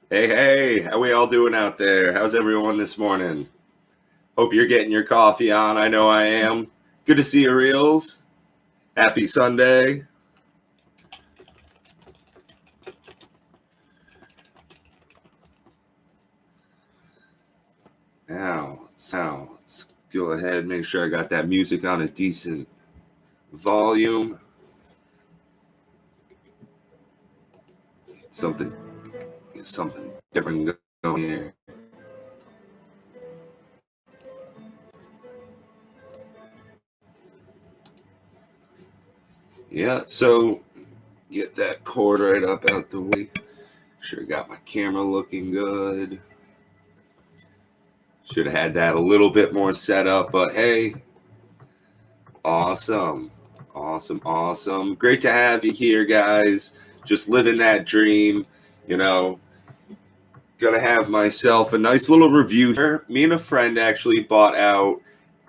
Hey, how we all doing out there? How's everyone this morning? Hope you're getting your coffee on. I know I am. Good to see you, Reels. Happy Sunday. Now, let's go ahead and make sure I got that music on a decent volume. Something different going here. Yeah, so get that cord right up out the way. Sure got my camera looking good. Should have had that a little bit more set up, but hey, awesome. Great to have you here, guys. Just living that dream, you know. Gonna have myself a nice little review here. Me and a friend actually bought out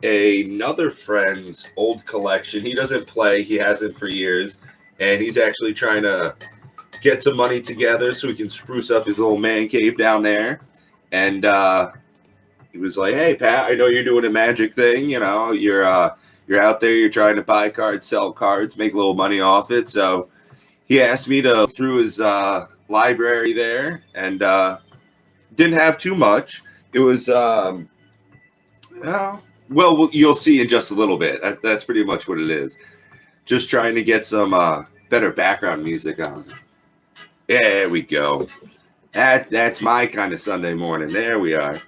another friend's old collection. He doesn't play, he hasn't for years, and he's actually trying to get some money together so he can spruce up his little man cave down there. And he was like, "Hey, Pat, I know you're doing a magic thing. You're out there, you're trying to buy cards, sell cards, make a little money off it." So he asked me to through his library there, and didn't have too much. It was well, you'll see in just a little bit. That's pretty much what it is. Just trying to get some better background music on. There we go. That's my kind of Sunday morning. There we are.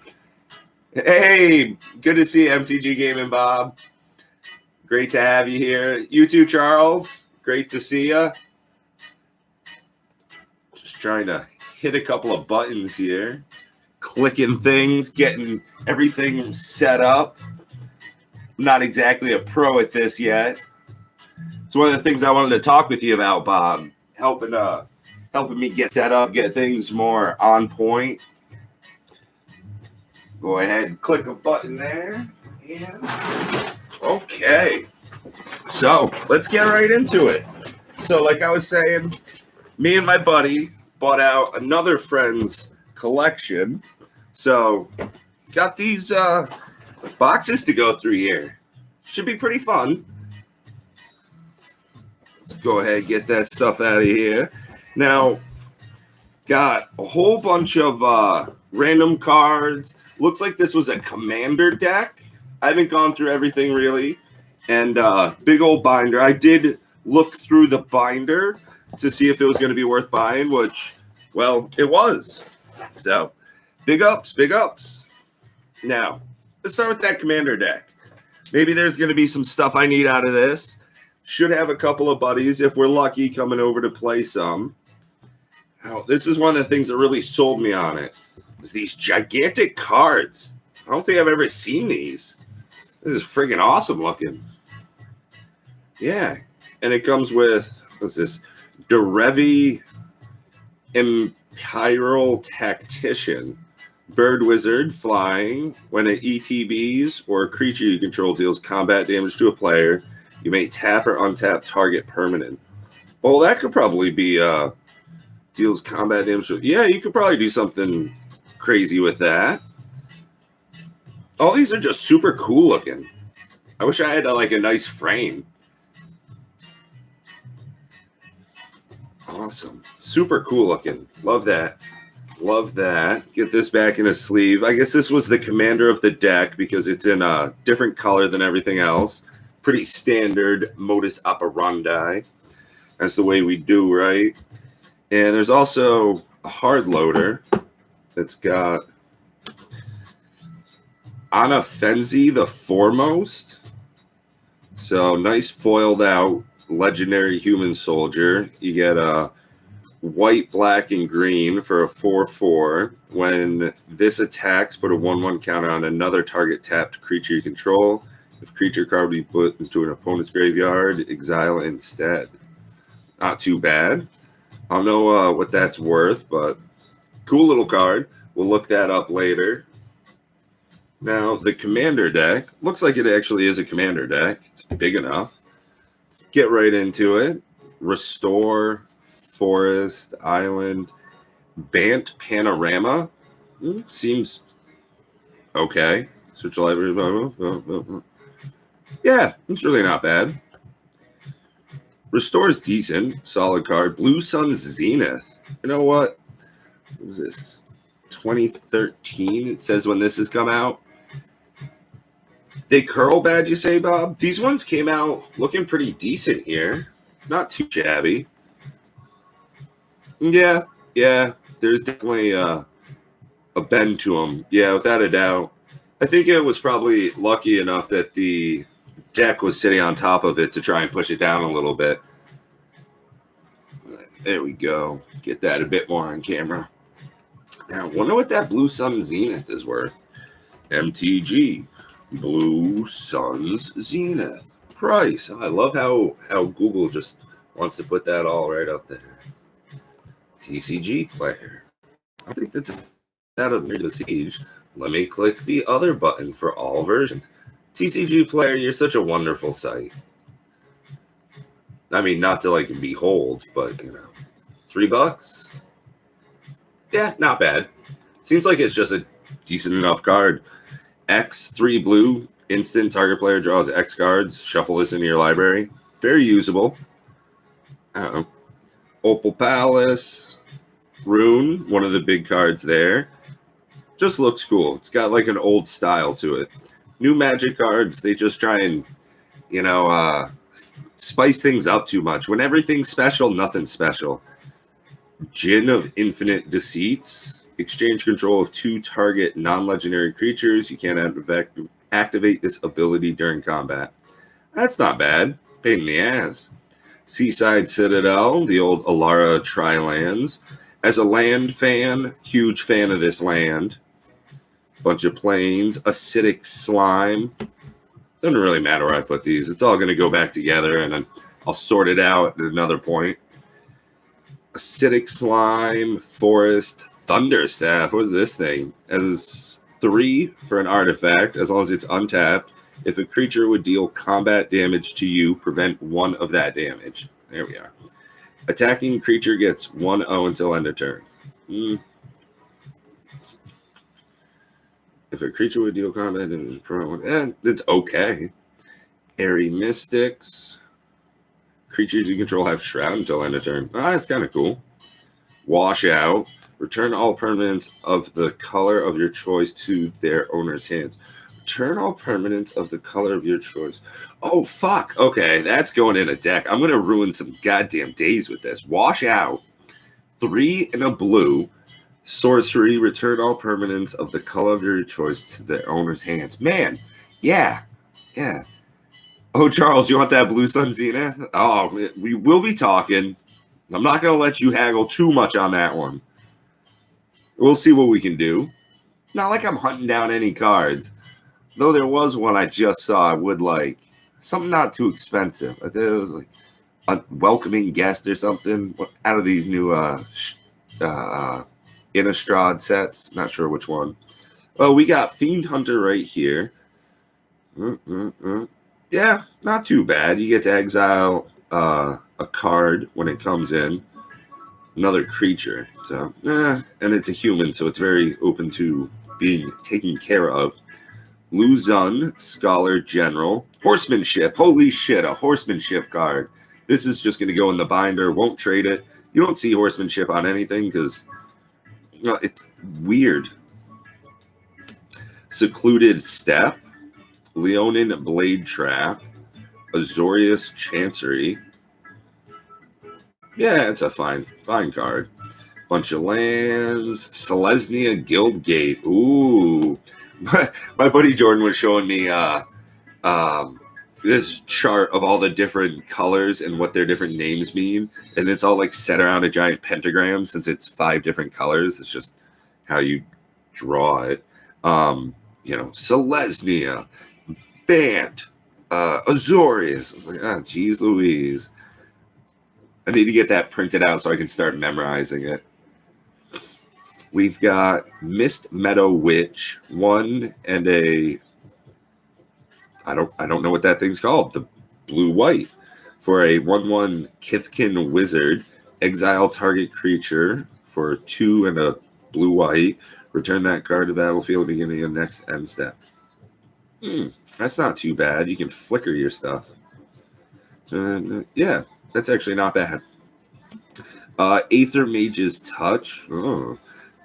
Hey, good to see you, MTG Gaming Bob. Great to have you here. You too, Charles. Great to see you. Just trying to hit a couple of buttons here. Clicking things, getting everything set up. I'm not exactly a pro at this yet. It's one of the things I wanted to talk with you about, Bob. Helping me get set up, get things more on point. Go ahead and click a button there. And okay. So let's get right into it. So like I was saying, me and my buddy bought out another friend's collection. So got these boxes to go through here. Should be pretty fun. Let's go ahead and get that stuff out of here. Now, got a whole bunch of random cards. Looks like this was a commander deck. I haven't gone through everything really. And big old binder. I did look through the binder to see if it was going to be worth buying, which, well, it was. So, big ups. Now, let's start with that commander deck. Maybe there's going to be some stuff I need out of this. Should have a couple of buddies, if we're lucky, coming over to play some. Now, this is one of the things that really sold me on it. Is these gigantic cards. I don't think I've ever seen these. This is freaking awesome looking. Yeah. And it comes with, what's this? Derevi Imperial Tactician. Bird Wizard, flying. When it ETBs or a creature you control deals combat damage to a player, you may tap or untap target permanent. Well, that could probably be deals combat damage. Yeah, you could probably do something crazy with that. All these are just super cool looking. I wish I had like a nice frame. Awesome. Super cool looking. Love that. Get this back in a sleeve. I guess this was the commander of the deck because it's in a different color than everything else. Pretty standard modus operandi. That's the way we do, right? And there's also a hard loader that's got Anna Fenzi the Foremost. So nice foiled out legendary human soldier. You get a white, black, and green for a 4/4. When this attacks, put a 1/1 counter on another target tapped creature you control. If creature card be put into an opponent's graveyard, exile instead. Not too bad. I don't know what that's worth, but cool little card. We'll look that up later. Now, the commander deck. Looks like it actually is a commander deck. It's big enough. Let's get right into it. Restore, Forest, Island. Bant Panorama. Seems okay. Search library. Yeah, it's really not bad. Restore's decent. Solid card. Blue Sun's Zenith. You know what? What is this? 2013, it says when this has come out. They curl bad, you say, Bob? These ones came out looking pretty decent here. Not too shabby. Yeah. There's definitely a bend to them. Yeah, without a doubt. I think it was probably lucky enough that the deck was sitting on top of it to try and push it down a little bit. There we go. Get that a bit more on camera. Now, I wonder what that Blue Sun Zenith is worth. MTG. Blue Sun's Zenith. Price. I love how Google just wants to put that all right up there. TCG player. I think that's out of the siege. Let me click the other button for all versions. TCG player, you're such a wonderful site. I mean, not to like behold, but you know, $3. Yeah, not bad. Seems like it's just a decent enough card. X3 blue, instant target player draws X cards. Shuffle this into your library. Very usable. I don't know. Opal Palace, Rune, one of the big cards there. Just looks cool. It's got like an old style to it. New Magic cards, they just try and, you know, spice things up too much. When everything's special, nothing's special. Djinn of Infinite Deceits. Exchange control of 2 target non-legendary creatures. You can't activate this ability during combat. That's not bad. Pain in the ass. Seaside Citadel, the old Alara Tri-lands. As a land fan, huge fan of this land. Bunch of planes. Acidic Slime. Doesn't really matter where I put these. It's all going to go back together, and then I'll sort it out at another point. Acidic Slime, Forest, Thunderstaff. What is this thing? As 3 for an artifact, as long as it's untapped. If a creature would deal combat damage to you, prevent 1 of that damage. There we are. Attacking creature gets 1/0 until end of turn. If a creature would deal combat damage, it's okay. Airy Mystics. Creatures you control have Shroud until end of turn. That's kind of cool. Wash Out. Return all permanents of the color of your choice to their owner's hands. Return all permanents of the color of your choice. Oh, fuck. Okay, that's going in a deck. I'm going to ruin some goddamn days with this. Wash Out. 3 and a blue. Sorcery. Return all permanents of the color of your choice to their owner's hands. Man, yeah. Oh, Charles, you want that Blue Sun Zenith? Oh, we will be talking. I'm not going to let you haggle too much on that one. We'll see what we can do. Not like I'm hunting down any cards. Though there was one I just saw I would like. Something not too expensive. I think it was like a welcoming guest or something. Out of these new Innistrad sets. Not sure which one. Oh, we got Fiend Hunter right here. Yeah, not too bad. You get to exile a card when it comes in. Another creature. So, and it's a human, so it's very open to being taken care of. Luzon, Scholar General. Horsemanship. Holy shit, a horsemanship card. This is just going to go in the binder. Won't trade it. You don't see horsemanship on anything because it's weird. Secluded Step. Leonin Blade Trap. Azorius Chancery. Yeah, it's a fine card. Bunch of lands. Selesnya Guildgate. Ooh. My buddy Jordan was showing me this chart of all the different colors and what their different names mean. And it's all like set around a giant pentagram since it's 5 different colors. It's just how you draw it. Selesnya, Bant, Azorius. I was like, geez Louise. I need to get that printed out so I can start memorizing it. We've got Mist Meadow Witch, 1 and a I don't know what that thing's called. The blue-white for a 1/1 Kithkin Wizard. Exile target creature for 2 and a blue-white. Return that card to the battlefield beginning of next end step. That's not too bad. You can flicker your stuff. Yeah, that's actually not bad. Aether Mage's Touch.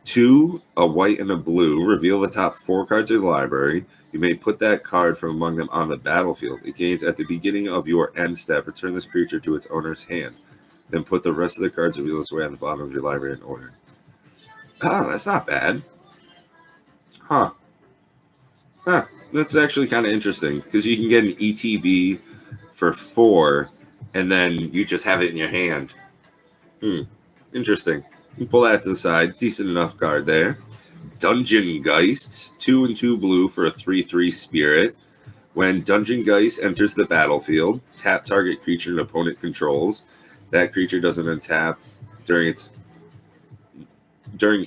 2, a white and a blue. Reveal the top 4 cards of the library. You may put that card from among them on the battlefield. It gains at the beginning of your end step. Return this creature to its owner's hand. Then put the rest of the cards reveal this way on the bottom of your library in order. Oh, that's not bad. Huh. That's actually kind of interesting because you can get an ETB for 4 and then you just have it in your hand. Interesting. You can pull that to the side. Decent enough card there. Dungeon Geists, 2 and 2 blue for a 3/3 spirit. When Dungeon Geist enters the battlefield, tap target creature an opponent controls. That creature doesn't untap during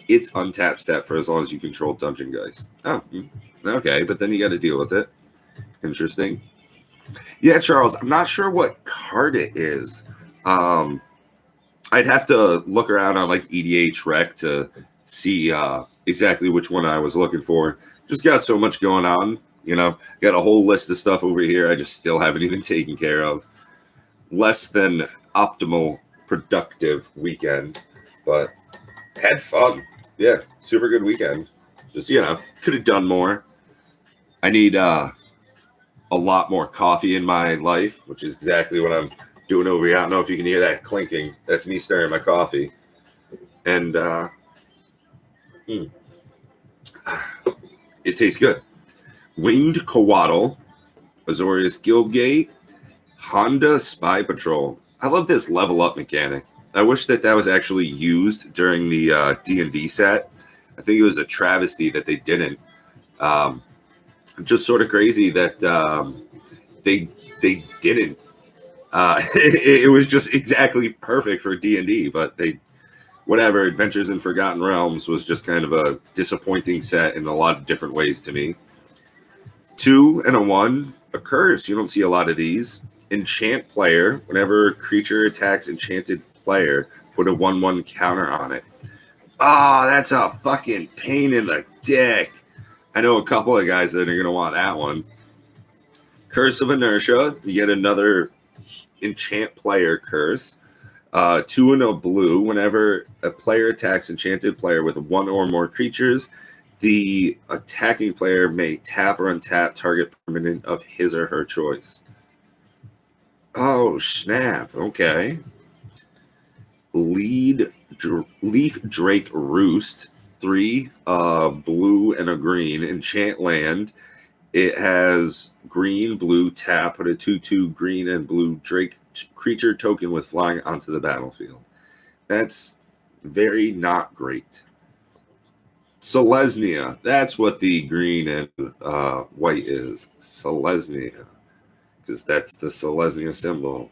its untap step for as long as you control Dungeon Geist. Oh, okay, but then you got to deal with it. Interesting. Yeah, Charles, I'm not sure what card it is. I'd have to look around on like EDH Rec to see exactly which one I was looking for. Just got so much going on, got a whole list of stuff over here I just still haven't even taken care of. Less than optimal productive weekend, but had fun. Yeah, super good weekend. Just, could have done more. I need a lot more coffee in my life, which is exactly what I'm doing over here. I don't know if you can hear that clinking. That's me stirring my coffee. And it tastes good. Winged Coatl, Azorius Guildgate, Honda Spy Patrol. I love this level up mechanic. I wish that was actually used during the D&D set. I think it was a travesty that they didn't. Just sort of crazy that they didn't. It was just exactly perfect for D&D, but whatever. Adventures in Forgotten Realms was just kind of a disappointing set in a lot of different ways to me. 2 and a 1, a curse. You don't see a lot of these. Enchant player. Whenever creature attacks enchanted player, put a 1/1 counter on it. That's a fucking pain in the dick. I know a couple of guys that are going to want that one. Curse of Inertia. You get another enchant player curse. 2 and a blue. Whenever a player attacks enchanted player with 1 or more creatures, the attacking player may tap or untap target permanent of his or her choice. Oh, snap. Okay. Leaf Drake Roost. 3, blue and a green. Enchant land. It has green, blue, tap, put a 2/2 green and blue Drake creature token with flying onto the battlefield. That's very not great. Selesnya. That's what the green and white is. Selesnya. Because that's the Selesnya symbol.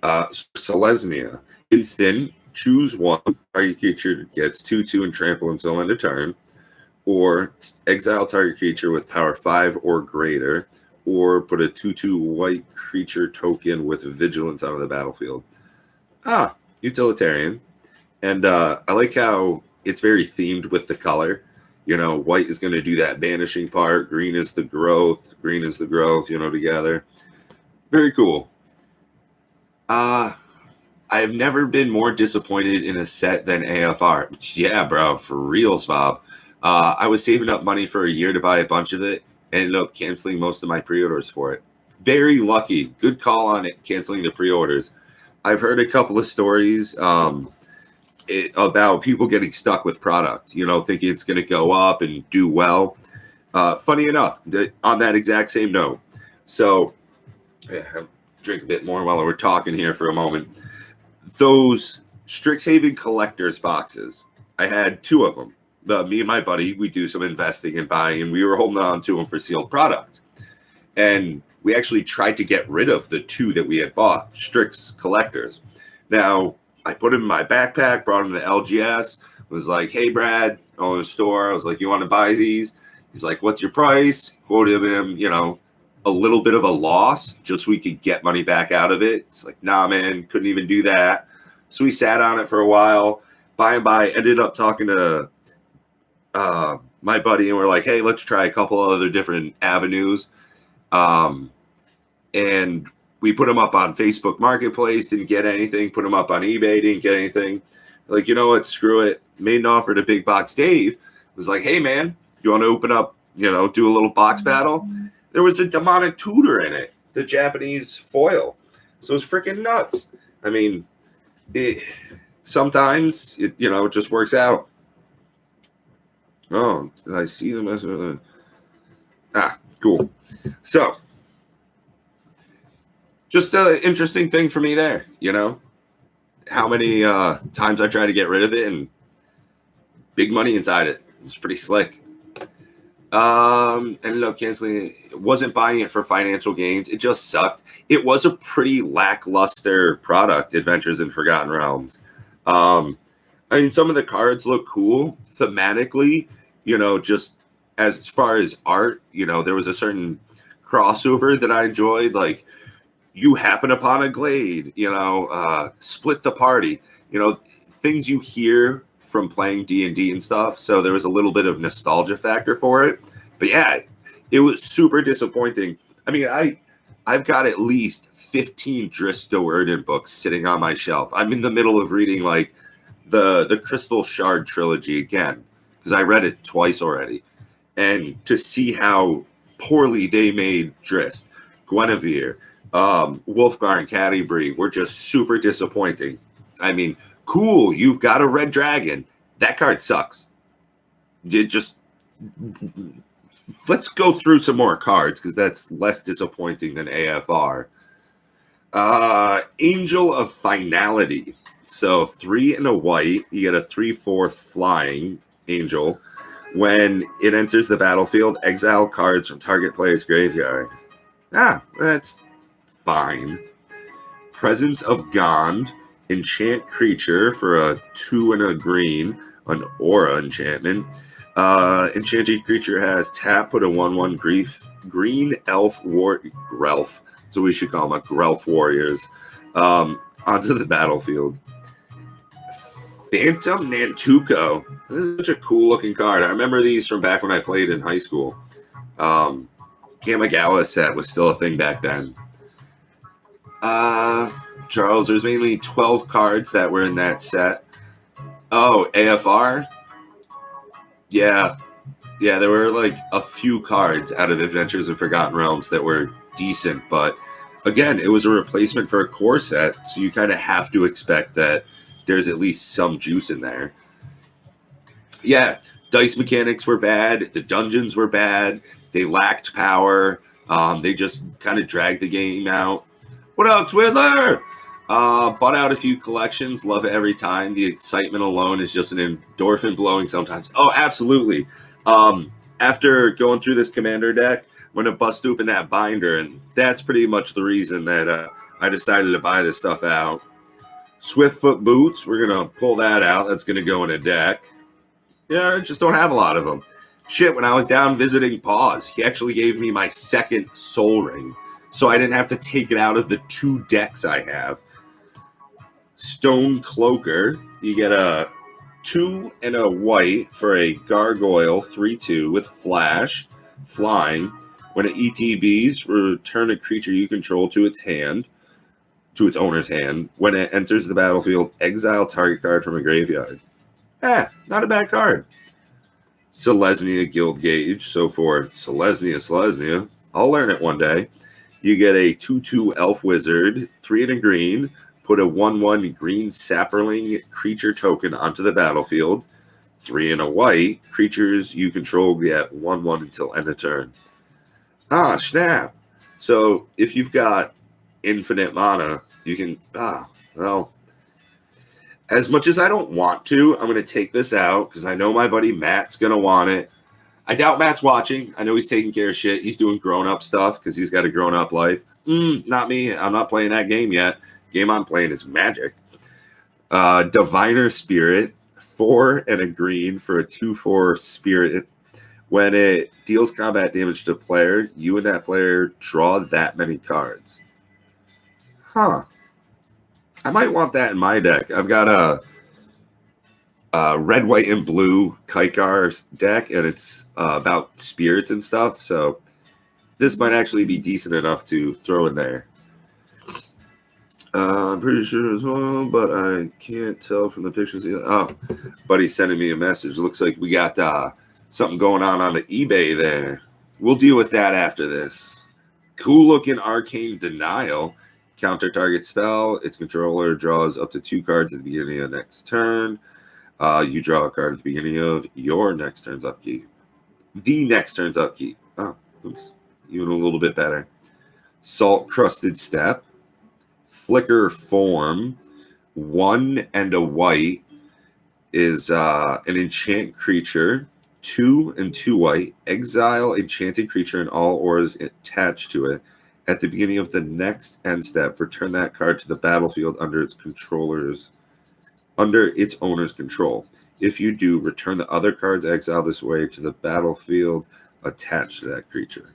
Selesnya. Instant. Choose 1. Target creature gets 2/2 and trample until end of turn. Or exile target creature with power 5 or greater. Or put a 2/2 white creature token with vigilance onto the battlefield. Utilitarian. And I like how it's very themed with the color. White is going to do that banishing part. Green is the growth. Together. Very cool. I have never been more disappointed in a set than AFR. Yeah, bro, for reals, Bob. I was saving up money for a year to buy a bunch of it and ended up canceling most of my pre-orders for it. Very lucky. Good call on it, canceling the pre-orders. I've heard a couple of stories about people getting stuck with product, thinking it's going to go up and do well. Funny enough, on that exact same note. So, I'll drink a bit more while we're talking here for a moment. Those Strixhaven collector's boxes, I had 2 of them. Me and my buddy, we do some investing and buying, and we were holding on to them for sealed product. And we actually tried to get rid of the 2 that we had bought, Strix collectors. Now, I put them in my backpack, brought them to LGS, was like, hey, Brad, on the store. I was like, you want to buy these? He's like, what's your price? Quoted him, a little bit of a loss just so we could get money back out of it. It's like, nah, man, couldn't even do that. So we sat on it for a while. by and by, ended up talking to my buddy, and we're like, hey, let's try a couple other different avenues. And we put them up on Facebook Marketplace, didn't get anything. Put them up on eBay, didn't get anything. Like, you know what? Screw it. Made an offer to Big Box Dave. Was like, hey, man, you want to open up, you know, do a little box battle? There was a demonic tutor in it, the Japanese foil. So it's freaking nuts. I mean, sometimes, it just works out. Oh, did I see them? Cool. So, just an interesting thing for me there, you know? How many times I tried to get rid of it and big money inside it. It's pretty slick. Ended up canceling it. Wasn't buying it for financial gains. It just sucked. It was a pretty lackluster product, Adventures in Forgotten Realms. I mean, some of the cards look cool thematically, you know, just as far as art, you know, there was a certain crossover that I enjoyed, like you happen upon a glade, you know, split the party, you know, things you hear from playing D&D and stuff. So there was a little bit of nostalgia factor for it. But yeah, it was super disappointing. I mean, I've got at least 15 Drizzt Do'Urden books sitting on my shelf. I'm in the middle of reading like the Crystal Shard trilogy again, because I read it twice already. And to see how poorly they made Drizzt, Guinevere, Wolfgar and Catti-brie were just super disappointing. I mean, cool, you've got a red dragon. That card sucks. Let's go through some more cards, because that's less disappointing than AFR. Angel of Finality. So 3 and a white, you get a 3/4 flying angel. When it enters the battlefield, exile cards from target player's graveyard. That's fine. Presence of Gond. Enchant creature for a 2 and a green, an aura enchantment. Enchanted creature has tap, put a 1/1 green elf Grelf. So we should call them Grelf warriors. Onto the battlefield. Phantom Nantuko. This is such a cool looking card. I remember these from back when I played in high school. Kamigawa set was still a thing back then. Charles, there's mainly 12 cards that were in that set. Oh, AFR? Yeah, there were like a few cards out of Adventures in Forgotten Realms that were decent, but again, it was a replacement for a core set, so you kind of have to expect that there's at least some juice in there. Yeah, dice mechanics were bad. The dungeons were bad. They lacked power. They just kind of dragged the game out. What up, Twiddler? Bought out a few collections. Love it every time. The excitement alone is just an endorphin blowing sometimes. Oh, absolutely. After going through this commander deck, I'm going to bust open that binder, and that's pretty much the reason that I decided to buy this stuff out. Swiftfoot Boots, we're going to pull that out. That's going to go in a deck. Yeah, I just don't have a lot of them. Shit, when I was down visiting Paws, he actually gave me my second Soul Ring, so I didn't have to take it out of the 2 decks I have. Stone Cloaker, you get a 2 and a white for a Gargoyle 3/2 with Flash, flying. When it ETBs, return a creature you control to its owner's hand. When it enters the battlefield, exile target card from a graveyard. Not a bad card. Selesnya Guild Gauge. So for Selesnya, I'll learn it one day. You get a 2/2 Elf Wizard, 3 and a green. Put a 1/1 green Sapperling creature token onto the battlefield. 3 and a white. Creatures you control get 1/1 until end of turn. Snap. So if you've got infinite mana, you can, well, as much as I don't want to, I'm going to take this out because I know my buddy Matt's going to want it. I doubt Matt's watching. I know he's taking care of shit. He's doing grown-up stuff because he's got a grown-up life. Not me. I'm not playing that game yet. Game I'm playing is Magic. Diviner Spirit, 4 and a green for a 2/4 Spirit. When it deals combat damage to a player, you and that player draw that many cards. I might want that in my deck. I've got red, white, and blue Kaikar deck, and it's about spirits and stuff. So this might actually be decent enough to throw in there. I'm pretty sure as well, but I can't tell from the pictures. Oh, buddy's sending me a message. Looks like we got something going on the eBay there. We'll deal with that after this. Cool looking Arcane Denial. Counter target spell. Its controller draws up to 2 cards at the beginning of next turn. You draw a card at the beginning of your next turn's upkeep. The next turn's upkeep. Oh, that's even a little bit better. Salt Crusted Step. Flicker Form. 1 and a white is an enchant creature. 2 and 2 white. Exile enchanted creature and all auras attached to it. At the beginning of the next end step, return that card to the battlefield under its owner's control. If you do, return the other cards exiled this way to the battlefield attached to that creature.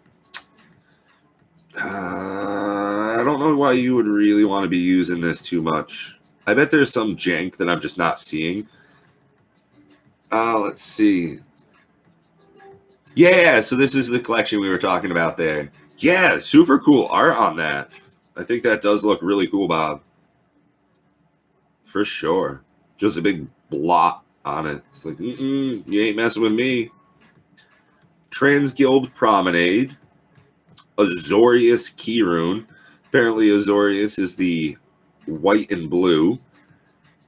I don't know why you would really want to be using this too much. I bet there's some jank that I'm just not seeing. Let's see. Yeah, so this is the collection we were talking about there. Yeah, super cool art on that. I think that does look really cool, Bob. For sure. Just a big blot on it. It's like, you ain't messing with me. Transguild Promenade. Azorius Keyrune. Apparently Azorius is the white and blue.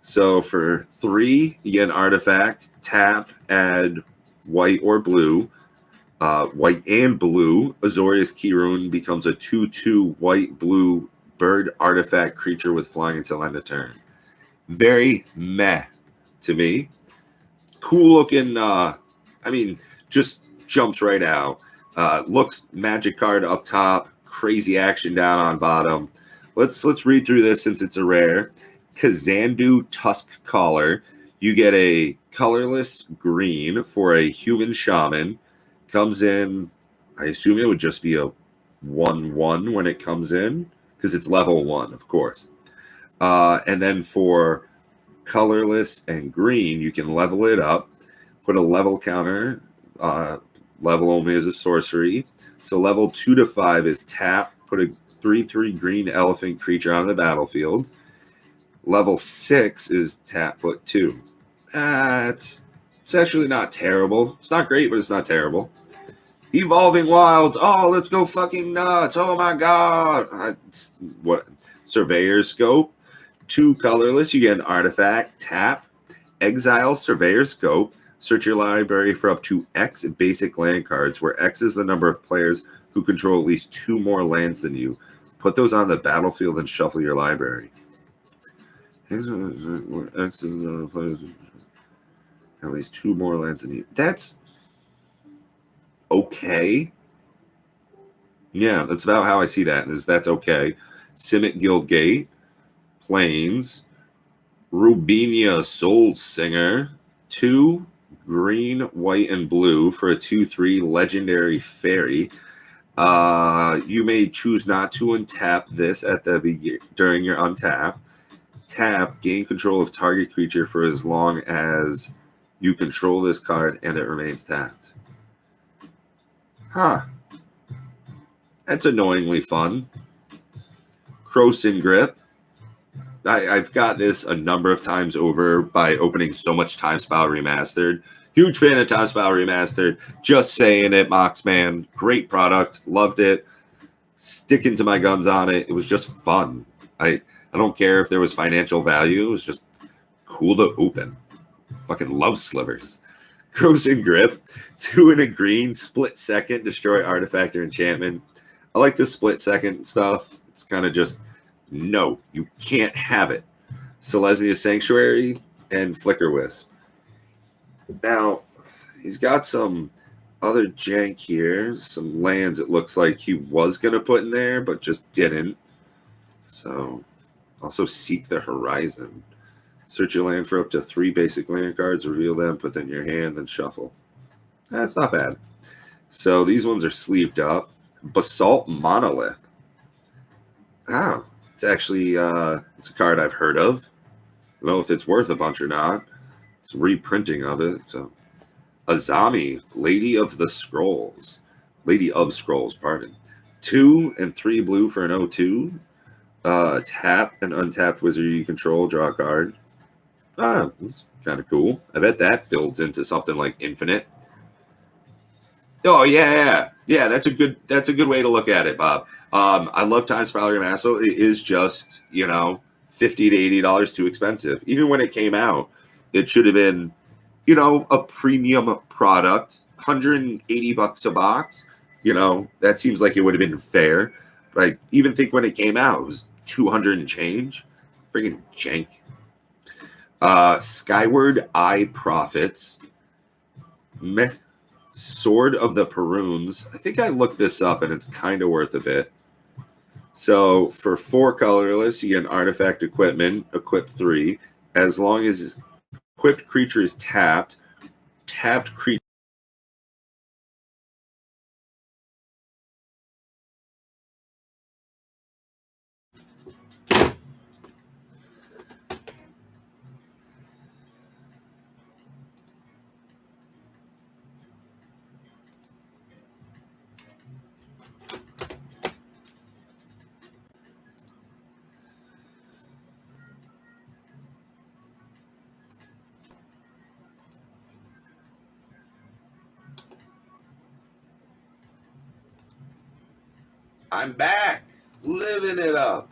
So for 3, you get an artifact. Tap, add white or blue. White and blue. Azorius Keyrune becomes a 2/2 white-blue bird artifact creature with flying until end of turn. Very meh to me. Cool looking. Just jumps right out. Looks magic card up top. Crazy action down on bottom. Let's read through this since it's a rare. Kazandu Tusk Collar. You get a colorless green for a human shaman. Comes in, I assume it would just be a 1/1 when it comes in, because it's level 1, of course. And then for colorless and green, you can level it up, put a level counter, level only as a sorcery. So level 2 to 5 is tap, put a 3/3 green elephant creature on the battlefield. Level 6 is tap, put 2. It's actually not terrible. It's not great, but it's not terrible. Evolving Wilds. Oh, let's go fucking nuts. Oh my god. What? Surveyor's Scope. 2 colorless. You get an artifact. Tap. Exile Surveyor's Scope. Search your library for up to X basic land cards, where X is the number of players who control at least 2 more lands than you. Put those on the battlefield and shuffle your library. Where X is the number of players at least 2 more lands than you. That's okay. Yeah, that's about how I see that. That's okay. Simic Guildgate, Plains, Rubinia Soul Singer, 2 green, white, and blue for a 2/3 legendary fairy. You may choose not to untap this during your untap. Tap, gain control of target creature for as long as you control this card and it remains tapped. Huh. That's annoyingly fun. Croson Grip. I've got this a number of times over by opening so much Time Spell Remastered. Huge fan of Time Spell Remastered. Just saying it, Moxman. Great product. Loved it. Sticking to my guns on it. It was just fun. I don't care if there was financial value. It was just cool to open. Fucking love slivers. Croson Grip. 2 and a green. Split second. Destroy artifact or enchantment. I like the split second stuff. It's kind of just, no, you can't have it. Silesia Sanctuary and Flicker Wisp. Now, he's got some other jank here. Some lands it looks like he was going to put in there, but just didn't. So, also Seek the Horizon. Search your land for up to 3 basic land cards, reveal them, put them in your hand, then shuffle. That's not bad. So, these ones are sleeved up. Basalt Monolith. Oh, it's actually it's a card I've heard of. I don't know if it's worth a bunch or not. It's a reprinting of it. So Azami, Lady of Scrolls, pardon. 2 and 3 blue for an 0/2. Tap an untapped wizard you control, draw a card. That's kind of cool. I bet that builds into something like infinite. Oh yeah. That's a good way to look at it, Bob. I love Time Spiral Masso. It is just $50 to $80 too expensive. Even when it came out, it should have been, a premium product, $180 a box. That seems like it would have been fair. But I even think when it came out, it was 200 and change. Friggin' jank. Skyward Eye Prophets. Meh. Sword of the Perunes. I think I looked this up and it's kind of worth a bit. So for 4 colorless, you get an artifact equipment, equip 3. As long as equipped creature is tapped creature. I'm back, living it up.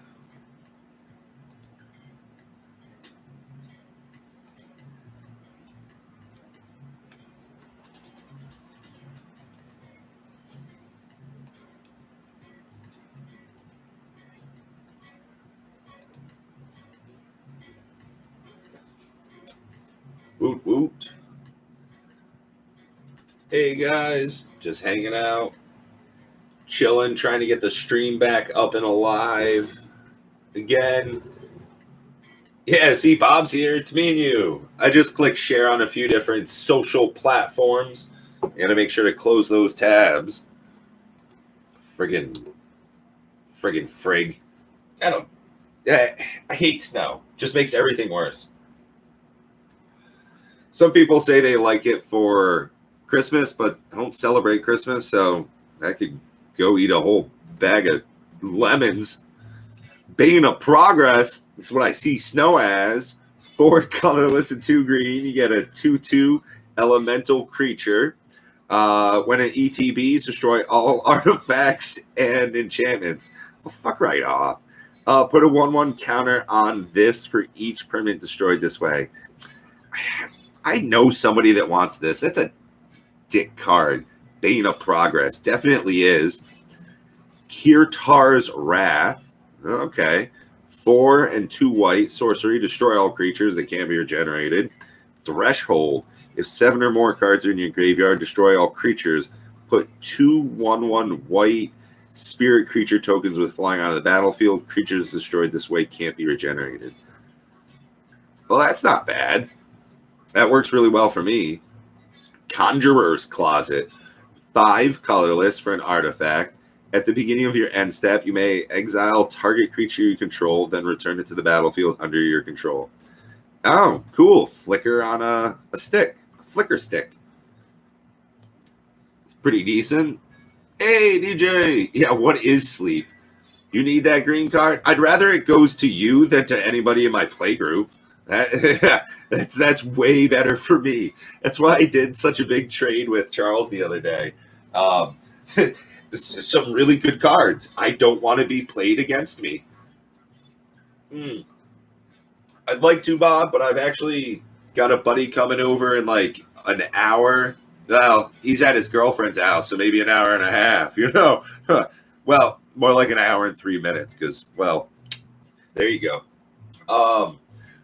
Woot woot. Hey guys, just hanging out, chilling, trying to get the stream back up and alive again. Yeah, see, Bob's here. It's me and you. I just clicked share on a few different social platforms. I gotta make sure to close those tabs. Friggin' frig. I hate snow. Just makes everything worse. Some people say they like it for Christmas, but I don't celebrate Christmas, so I could go eat a whole bag of lemons. Bane of Progress is what I see snow as. 4 colorless and 2 green. You get a 2/2 elemental creature. When an ETBs, destroy all artifacts and enchantments. Well, fuck right off. Put a 1/1 counter on this for each permanent destroyed this way. I know somebody that wants this. That's a dick card. Bane of Progress. Definitely is. Kirtar's Wrath. Okay. 4 and 2 white. Sorcery. Destroy all creatures that can't be regenerated. Threshold. If 7 or more cards are in your graveyard, destroy all creatures. Put 2 1/1 white spirit creature tokens with flying out of the battlefield. Creatures destroyed this way can't be regenerated. Well, that's not bad. That works really well for me. Conjurer's Closet. 5 colorless for an artifact. At the beginning of your end step, you may exile target creature you control, then return it to the battlefield under your control. Oh, cool. Flicker on a stick. A flicker stick. It's pretty decent. Hey, DJ. Yeah, what is sleep? You need that green card? I'd rather it goes to you than to anybody in my play group. That's way better for me. That's why I did such a big trade with Charles the other day. Some really good cards. I don't want to be played against me. I'd like to, Bob, but I've actually got a buddy coming over in like an hour. Well, he's at his girlfriend's house, so maybe an hour and a half, Well, more like an hour and 3 minutes, because, well, there you go.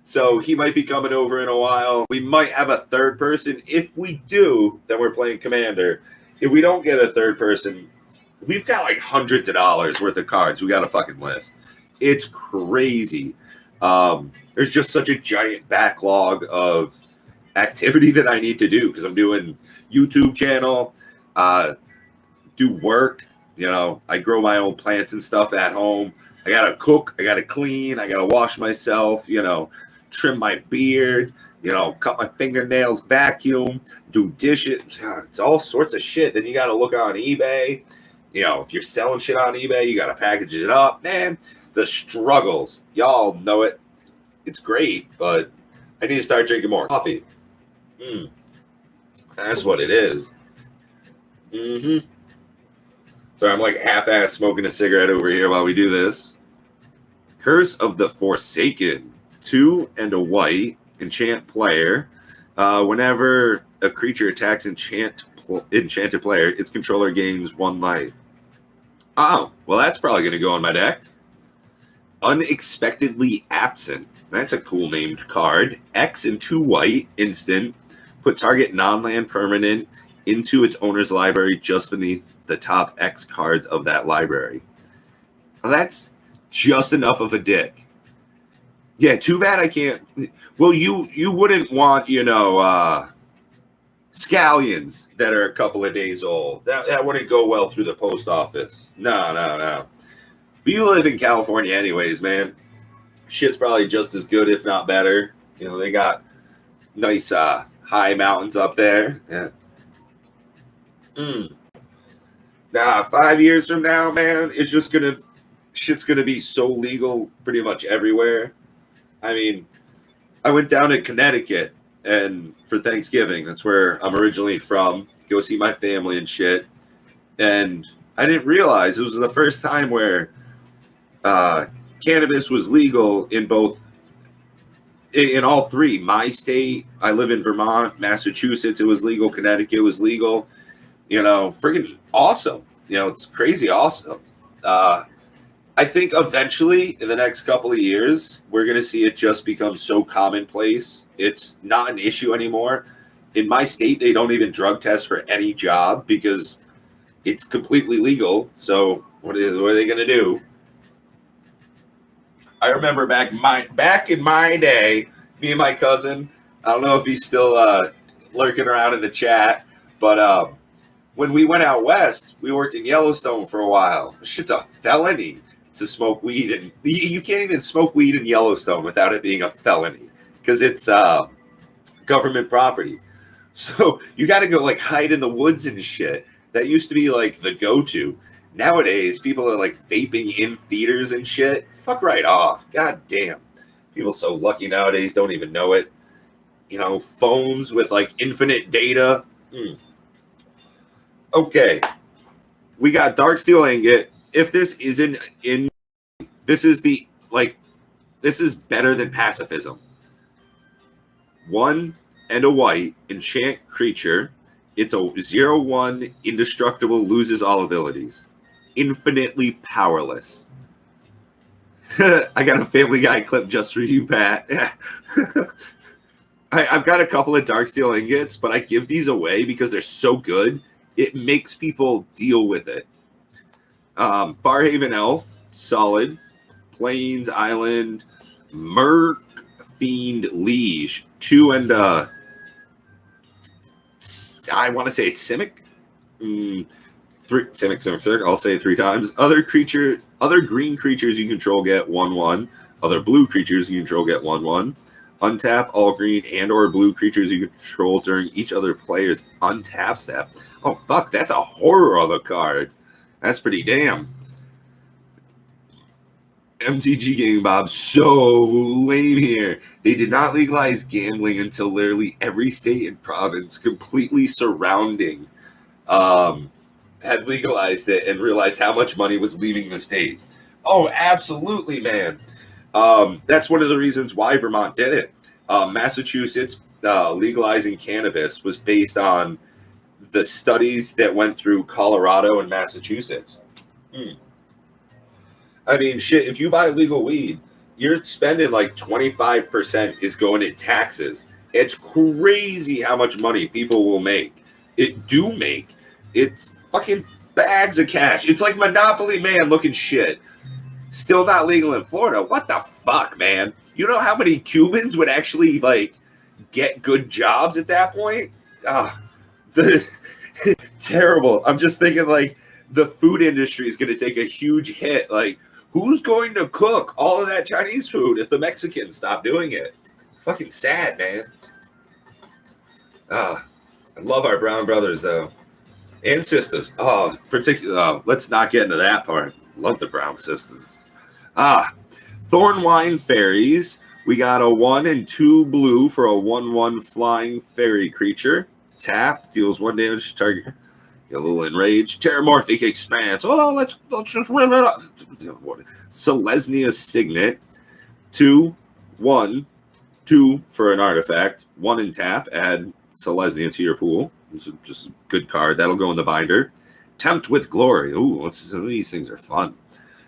So he might be coming over in a while. We might have a third person. If we do, then we're playing Commander. If we don't get a third person, we've got like hundreds of dollars worth of cards we got to fucking list. It's crazy. There's just such a giant backlog of activity that I need to do because I'm doing YouTube channel, do work. I grow my own plants and stuff at home. I got to cook. I got to clean. I got to wash myself, trim my beard. you know, cut my fingernails, vacuum, do dishes. It's all sorts of shit. Then you got to look on eBay. You know, if you're selling shit on eBay, you got to package it up. Man, the struggles. Y'all know it. It's great, but I need to start drinking more coffee. That's what it is. So I'm like half-ass smoking a cigarette over here while we do this. Curse of the Forsaken. 2 and a white. Enchant player. Whenever a creature attacks enchanted player, its controller gains 1 life. Oh, well, that's probably going to go on my deck. Unexpectedly Absent. That's a cool named card. X and 2 white, instant. Put target non-land permanent into its owner's library just beneath the top X cards of that library. Well, that's just enough of a dick. Yeah, too bad I can't. Well, you wouldn't want, you know, scallions that are a couple of days old. That wouldn't go well through the post office. No. But you live in California anyways, man. Shit's probably just as good, if not better. You know, they got nice high mountains up there. Yeah. Nah, 5 years from now, man, it's just shit's gonna be so legal pretty much everywhere. I mean, I went down to Connecticut and for Thanksgiving, that's where I'm originally from, go see my family and shit. And I didn't realize it was the first time where cannabis was legal in all 3. My state, I live in Vermont, Massachusetts, it was legal, Connecticut was legal. You know, freaking awesome. You know, it's crazy awesome. I think eventually in the next couple of years, we're going to see it just become so commonplace. It's not an issue anymore. In my state, they don't even drug test for any job because it's completely legal. So what are they going to do? I remember back in my day, me and my cousin, I don't know if he's still lurking around in the chat, but when we went out west, we worked in Yellowstone for a while. Shit's a felony to smoke weed, and you can't even smoke weed in Yellowstone without it being a felony because it's government property. So you got to go like hide in the woods and shit. That used to be like the go-to. Nowadays, people are like vaping in theaters and shit. Fuck right off. God damn. People so lucky nowadays don't even know it. You know, phones with like infinite data. Okay. We got Dark Steel Ingot. If this isn't in, this is better than pacifism. 1 and a white, enchant creature. It's a 0/1 indestructible, loses all abilities. Infinitely powerless. I got a Family Guy clip just for you, Pat. I've got a couple of Dark Steel Ingots, but I give these away because they're so good. It makes people deal with it. Farhaven Elf, solid. Plains Island, Merc Fiend Liege, 2 and I want to say it's Simic. 3 Simic. I'll say it 3 times. Other green creatures you control get 1/1. Other blue creatures you control get 1/1. Untap all green and or blue creatures you control during each other player's untap step. Oh fuck, that's a horror of a card. That's pretty damn. MTG Gaming Bob, so lame here. They did not legalize gambling until literally every state and province completely surrounding had legalized it and realized how much money was leaving the state. Oh, absolutely, man. That's one of the reasons why Vermont did it. Massachusetts legalizing cannabis was based on the studies that went through Colorado and Massachusetts. I mean, shit, if you buy legal weed, you're spending like 25% is going in taxes. It's crazy how much money people will make. It's fucking bags of cash. It's like Monopoly Man looking shit. Still not legal in Florida. What the fuck, man? You know how many Cubans would actually like get good jobs at that point? Terrible. I'm just thinking like the food industry is going to take a huge hit. Like, who's going to cook all of that Chinese food if the Mexicans stop doing it? Fucking sad, man. I love our brown brothers though, and sisters. Let's not get into that part. Love the brown sisters. Thornwine Fairies. We got a 1 and 2 blue for a 1/1 flying fairy creature. Tap, deals 1 damage to target. A little enraged. Terramorphic Expanse. Oh, let's just rip it up. Selesnya Signet. 2, 1, 2 for an artifact. 1 in tap. Add Selesnya to your pool. This is just a good card. That'll go in the binder. Tempt with Glory. Ooh, these things are fun.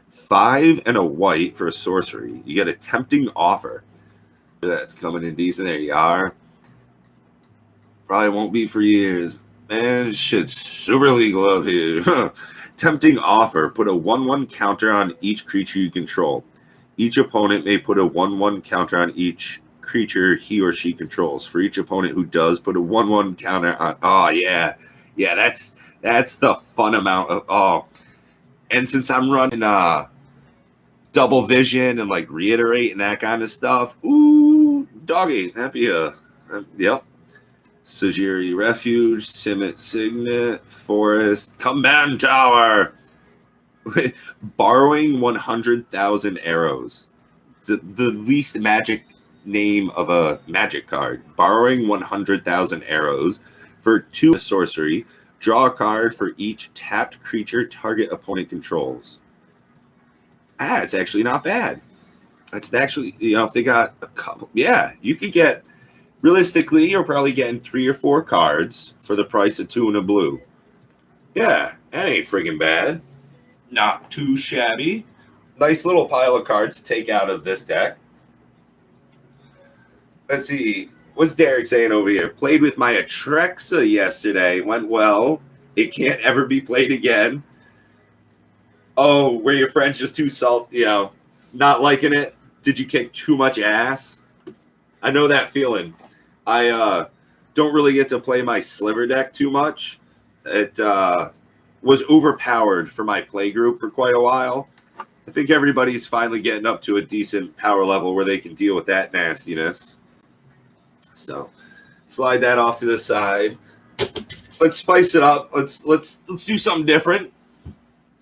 5 and a white for a sorcery. You get a tempting offer. That's coming in decent. There you are. Probably won't be for years. Man, shit's super legal up here. Tempting offer. Put a 1/1 counter on each creature you control. Each opponent may put a 1/1 counter on each creature he or she controls. For each opponent who does, put a 1/1 counter on. Oh, yeah. Yeah, that's the fun amount of. Oh. And since I'm running double vision and like reiterate and that kind of stuff, ooh, doggy, that'd be yep. Sajiri Refuge, Simmet Signet, Forest, Command Tower. Borrowing 100,000 arrows. It's the least magic name of a magic card. Borrowing 100,000 arrows for 2 sorcery. Draw a card for each tapped creature target opponent controls. It's actually not bad. That's actually, if they got a couple, you could get. Realistically, you're probably getting 3 or 4 cards for the price of 2 and a blue. Yeah, that ain't friggin' bad. Not too shabby. Nice little pile of cards to take out of this deck. Let's see. What's Derek saying over here? Played with my Atrexa yesterday. Went well. It can't ever be played again. Oh, were your friends just too not liking it? Did you kick too much ass? I know that feeling. I don't really get to play my sliver deck too much. It was overpowered for my play group for quite a while. I think everybody's finally getting up to a decent power level where they can deal with that nastiness. So slide that off to the side. Let's spice it up. Let's do something different.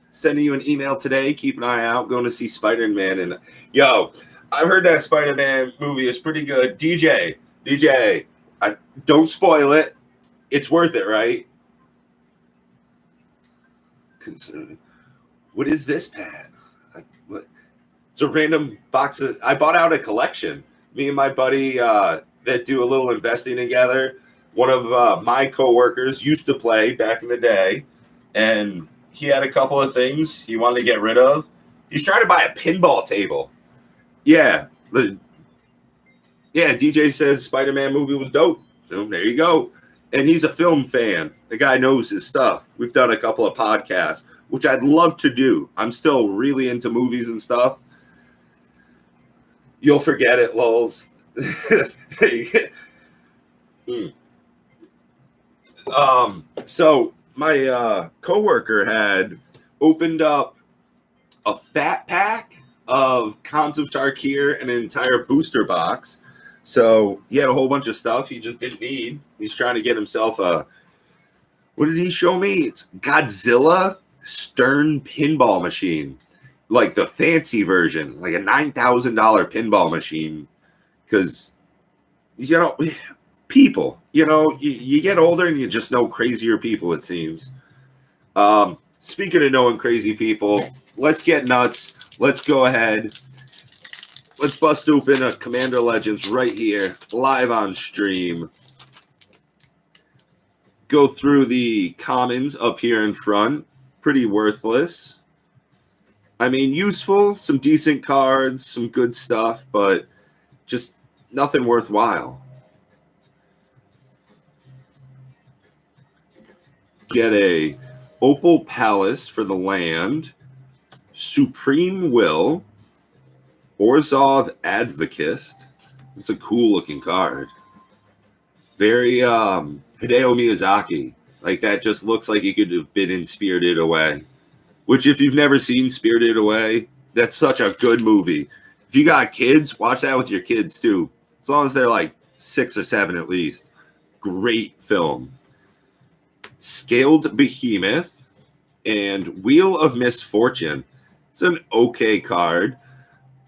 Sending you an email today. Keep an eye out. Going to see Spider-Man. And I've heard that Spider-Man movie is pretty good. DJ, don't spoil it. It's worth it, right? What is this pad? It's a random box of. I bought out a collection. Me and my buddy that do a little investing together. One of my coworkers used to play back in the day, and he had a couple of things he wanted to get rid of. He's trying to buy a pinball table. Yeah. DJ says Spider-Man movie was dope. So there you go. And he's a film fan. The guy knows his stuff. We've done a couple of podcasts, which I'd love to do. I'm still really into movies and stuff. You'll forget it, lulz. So my coworker had opened up a fat pack of Cons of Tarkir and an entire booster box. So he had a whole bunch of stuff he just didn't need. He's trying to get himself a, what did he show me? It's Godzilla Stern pinball machine. Like the fancy version, like a $9,000 pinball machine. Because, people, you get older and you just know crazier people, it seems. Speaking of knowing crazy people, let's get nuts. Let's go ahead. Let's bust open a Commander Legends right here, live on stream. Go through the commons up here in front. Pretty worthless. I mean, useful, some decent cards, some good stuff, but just nothing worthwhile. Get a Opal Palace for the land. Supreme Will. Orzhov Advocist. It's a cool looking card. Very Hideo Miyazaki. Like that just looks like it could have been in Spirited Away. Which if you've never seen Spirited Away, that's such a good movie. If you got kids, watch that with your kids too. As long as they're like 6 or 7 at least. great film. Scaled Behemoth and Wheel of Misfortune. It's an okay card.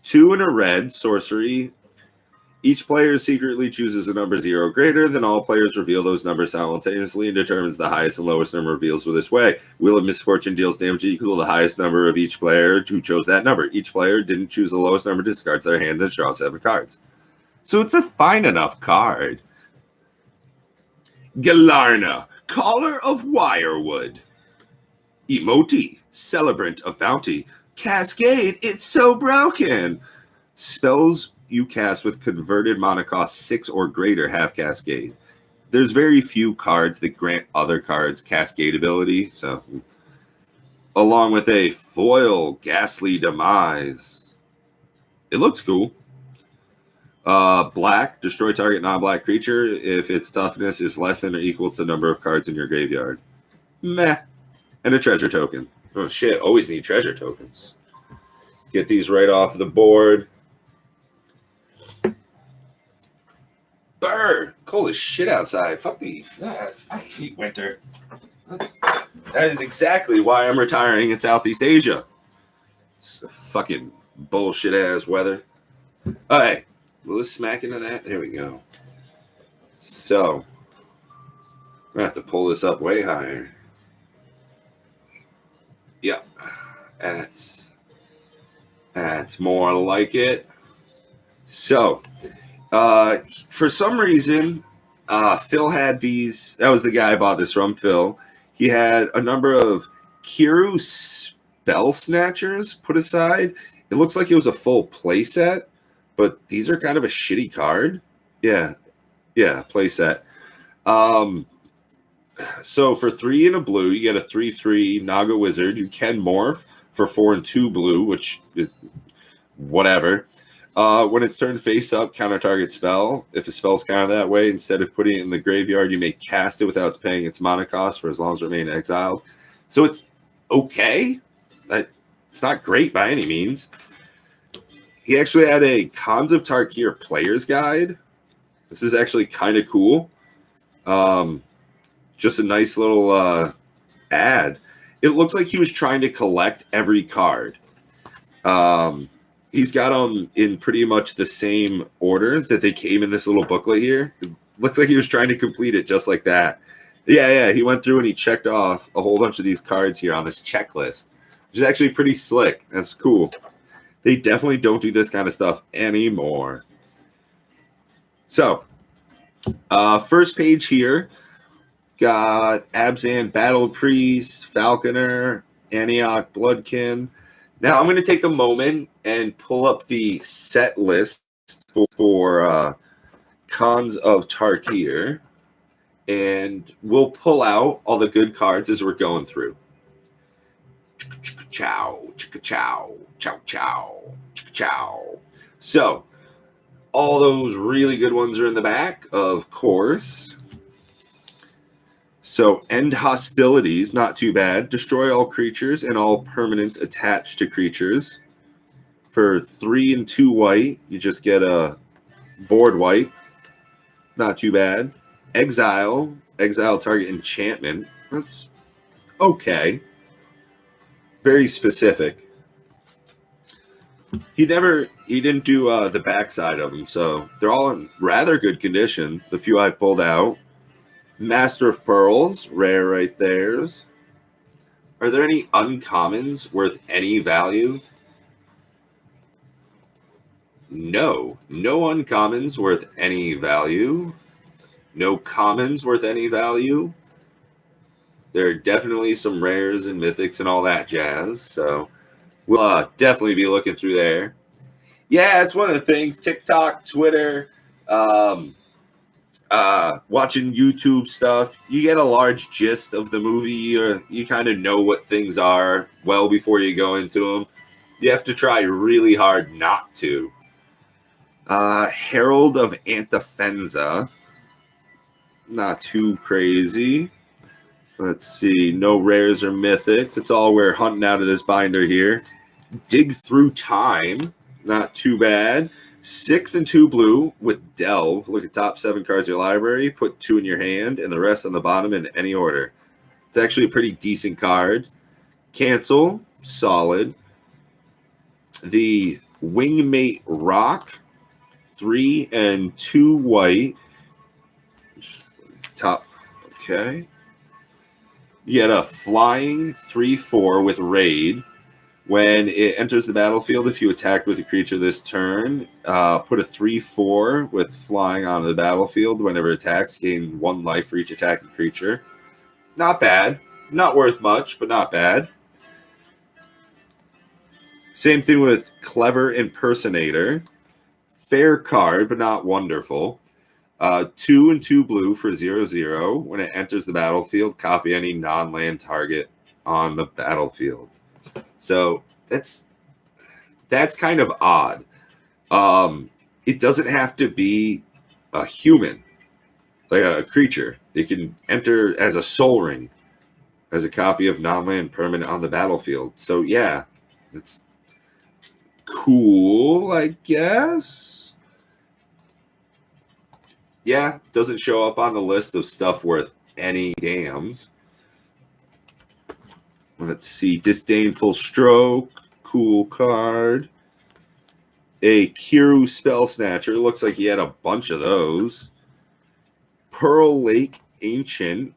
2 and a red, sorcery. Each player secretly chooses a number 0 or greater, then all players reveal those numbers simultaneously and determines the highest and lowest number reveals for this way. Wheel of Misfortune deals damage equal to the highest number of each player who chose that number. Each player didn't choose the lowest number, discards their hand, and draws 7 cards. So it's a fine enough card. Galarna, Caller of Wirewood. Emoti, Celebrant of Bounty. Cascade, it's so broken. Spells you cast with converted mana cost 6 or greater have Cascade. There's very few cards that grant other cards Cascade ability, so along with a foil Ghastly Demise. It looks cool. Black, destroy target non-black creature if its toughness is less than or equal to the number of cards in your graveyard. Meh. And a treasure token. Oh shit, always need treasure tokens. Get these right off the board. Bird, cold as shit outside. Fuck these. I hate winter. That is exactly why I'm retiring in Southeast Asia. It's a fucking bullshit ass weather. All right, well, let's smack into that. There we go. So, I'm gonna have to pull this up way higher. Yep, that's more like it. So. For some reason, Phil had these. That was the guy I bought this from, Phil. He had a number of Kiru Spell Snatchers put aside. It looks like it was a full play set, but these are kind of a shitty card. Yeah, play set. So for 3 and a blue, you get a 3/3 Naga Wizard. You can morph for 4 and 2 blue, which is whatever. When it's turned face up, counter target spell. If a spell's countered that way, instead of putting it in the graveyard, you may cast it without paying its mana cost for as long as it remains exiled. So it's okay. It's not great by any means. He actually had a Cons of Tarkir player's guide. This is actually kind of cool. Just a nice little ad. It looks like he was trying to collect every card. He's got them in pretty much the same order that they came in this little booklet here. It looks like he was trying to complete it just like that. Yeah, he went through and he checked off a whole bunch of these cards here on this checklist, which is actually pretty slick. That's cool. They definitely don't do this kind of stuff anymore. So, first page here, got Abzan Battle Priest, Falconer, Antioch Bloodkin. Now, I'm going to take a moment and pull up the set list for Cons of Tarkir, and we'll pull out all the good cards as we're going through. Chow, chicka chow, chow chow, chicka chow. So, all those really good ones are in the back, of course. So, end hostilities, not too bad. Destroy all creatures and all permanents attached to creatures. For 3 and 2 white, you just get a board white. Not too bad. Exile target enchantment. That's okay. Very specific. He didn't do the backside of them, so they're all in rather good condition. The few I've pulled out. Master of Pearls, rare right there. Are there any uncommons worth any value? No uncommons worth any value. No commons worth any value. There are definitely some rares and mythics and all that jazz, so we'll definitely be looking through there. Yeah, it's one of the things. TikTok, Twitter, watching YouTube stuff, you get a large gist of the movie. You kind of know what things are well before you go into them. You have to try really hard not to. Herald of Antefenza. Not too crazy. Let's see. No rares or mythics. It's all we're hunting out of this binder here. Dig Through Time. Not too bad. 6 and 2 blue with Delve. Look at top 7 cards of your library. Put 2 in your hand and the rest on the bottom in any order. It's actually a pretty decent card. Cancel, solid. The Wingmate Rock, 3 and 2 white. Top, okay. You get a flying 3/4 with Raid. When it enters the battlefield, if you attack with a creature this turn, put a 3/4 with flying onto the battlefield. Whenever it attacks, gain 1 life for each attacking creature. Not bad. Not worth much, but not bad. Same thing with Clever Impersonator. Fair card, but not wonderful. 2 and 2 blue for 0/0. When it enters the battlefield, copy any non-land target on the battlefield. So that's kind of odd. It doesn't have to be a human, like a creature. It can enter as a Soul Ring, as a copy of non-land permanent on the battlefield. So yeah, it's cool, I guess. Yeah, doesn't show up on the list of stuff worth any dams. Let's see. Disdainful Stroke. Cool card. A Kiru Spell Snatcher. Looks like he had a bunch of those. Pearl Lake Ancient.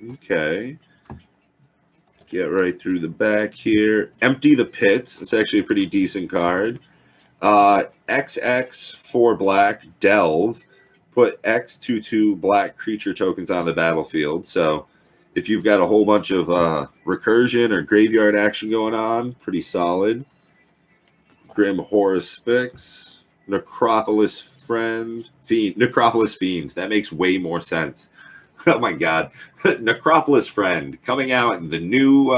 Okay. Get right through the back here. Empty the Pits. It's actually a pretty decent card. XX for black. Delve. Put X/2/2 black creature tokens on the battlefield. So if you've got a whole bunch of recursion or graveyard action going on, pretty solid. Grim Horrispix, Necropolis Fiend. That makes way more sense. Oh my god. Necropolis Friend coming out in the new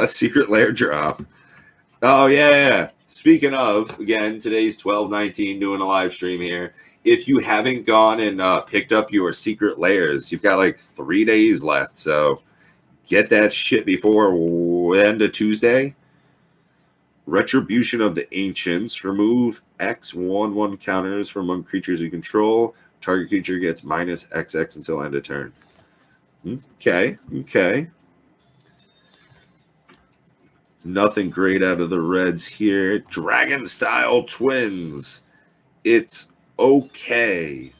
Secret Lair drop. Oh yeah. Speaking of, again, today's 12/19, doing a live stream here. If you haven't gone and picked up your secret layers, you've got like 3 days left. So get that shit before end of Tuesday. Retribution of the Ancients. Remove X/1/1 counters from among creatures you control. Target creature gets -XX until end of turn. Okay. Nothing great out of the reds here. Dragon Style Twins. It's okay.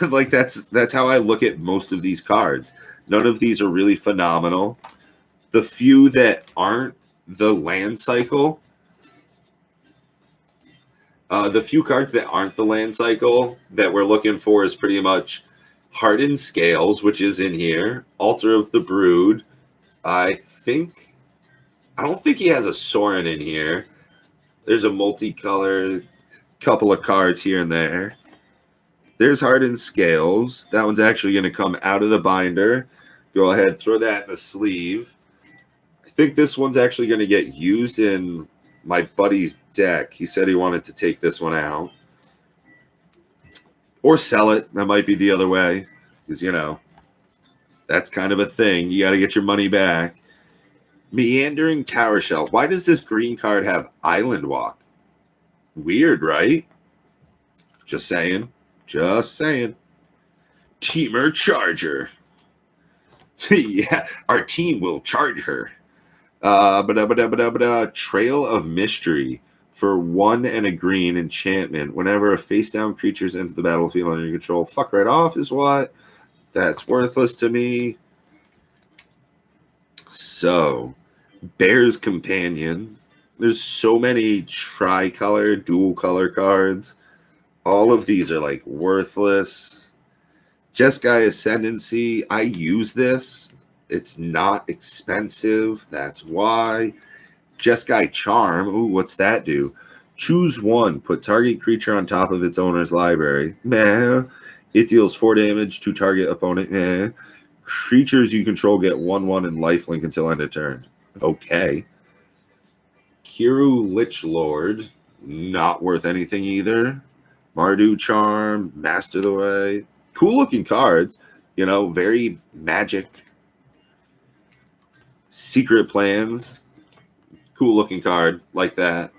Like that's how I look at most of these cards. None of these are really phenomenal. The few that aren't the land cycle, the few cards that aren't the land cycle that we're looking for is pretty much Hardened Scales, which is in here. Altar of the Brood. I don't think he has a Sorin in here. There's a multicolored couple of cards here and there. There's Hardened Scales. That one's actually going to come out of the binder. Go ahead, throw that in the sleeve. I think this one's actually going to get used in my buddy's deck. He said he wanted to take this one out. Or sell it. That might be the other way. Because, that's kind of a thing. You got to get your money back. Meandering Tower Shelf. Why does this green card have Island Walk? Weird, right? Just saying. Teamer Charger. Yeah, our team will charge her. Trail of Mystery. For 1 and a green enchantment. Whenever a face-down creature's into the battlefield under your control, fuck right off is what? That's worthless to me. So, Bear's Companion. There's so many tricolor, dual color cards. All of these are like worthless. Jeskai Ascendancy. I use this. It's not expensive. That's why. Jeskai Charm. Ooh, what's that do? Choose 1. Put target creature on top of its owner's library. Meh. It deals 4 damage to target opponent. Meh. Creatures you control get 1/1 and lifelink until end of turn. Okay. Kiru Lichlord. Not worth anything either. Mardu Charm. Master the Way. Cool looking cards. Very magic. Secret Plans. Cool looking card like that.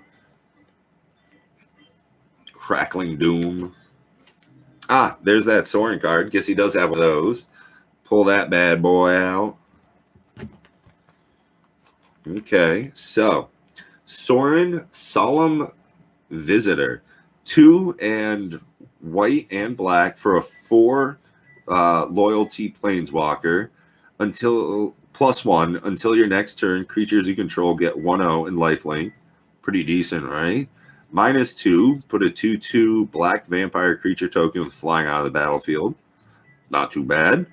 Crackling Doom. Ah, there's that Soren card. Guess he does have one of those. Pull that bad boy out. Okay, so Soren Solemn Visitor. 2 and white and black for a 4 loyalty planeswalker until +1 until your next turn. Creatures you control get 1/0 in lifelink. Pretty decent, right? -2, put a 2/2 black vampire creature token with flying out of the battlefield. Not too bad.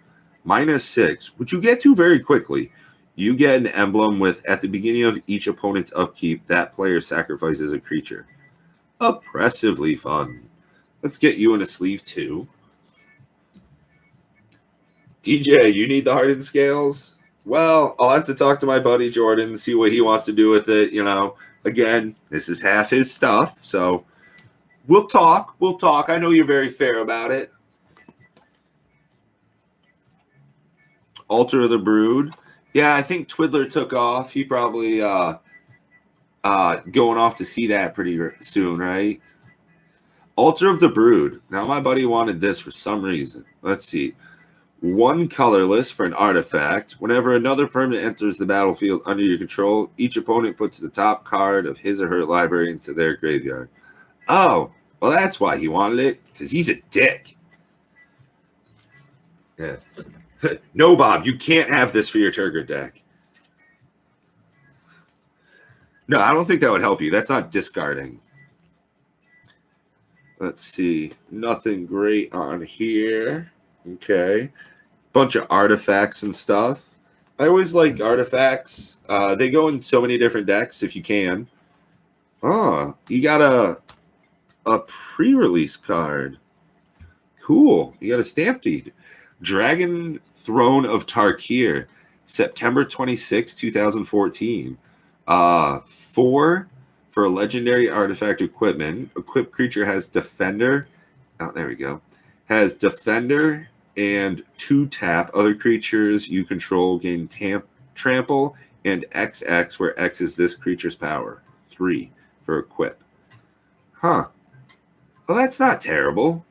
-6, which you get to very quickly. You get an emblem with, at the beginning of each opponent's upkeep, that player sacrifices a creature. Oppressively fun. Let's get you in a sleeve too. DJ, you need the hardened scales? Well, I'll have to talk to my buddy Jordan, see what he wants to do with it. You know, again, this is half his stuff, so we'll talk. We'll talk. I know you're very fair about it. Altar of the Brood. Yeah, I think Twiddler took off. He probably going off to see that pretty soon, right? Altar of the Brood. Now, my buddy wanted this for some reason. Let's see. 1 colorless for an artifact. Whenever another permanent enters the battlefield under your control, each opponent puts the top card of his or her library into their graveyard. Oh, well, that's why he wanted it, because he's a dick. Yeah. No, Bob, you can't have this for your Tarkir deck. No, I don't think that would help you. That's not discarding. Let's see. Nothing great on here. Okay. Bunch of artifacts and stuff. I always like artifacts. They go in so many different decks if you can. Oh, you got a pre-release card. Cool. You got a stamp deed. Dragon Throne of Tarkir, September 26, 2014. 4 for a legendary artifact equipment. Equipped creature has Defender. Oh, there we go. Has Defender and 2 tap. Other creatures you control gain trample and XX, where X is this creature's power. 3 for equip. Huh. Well, that's not terrible.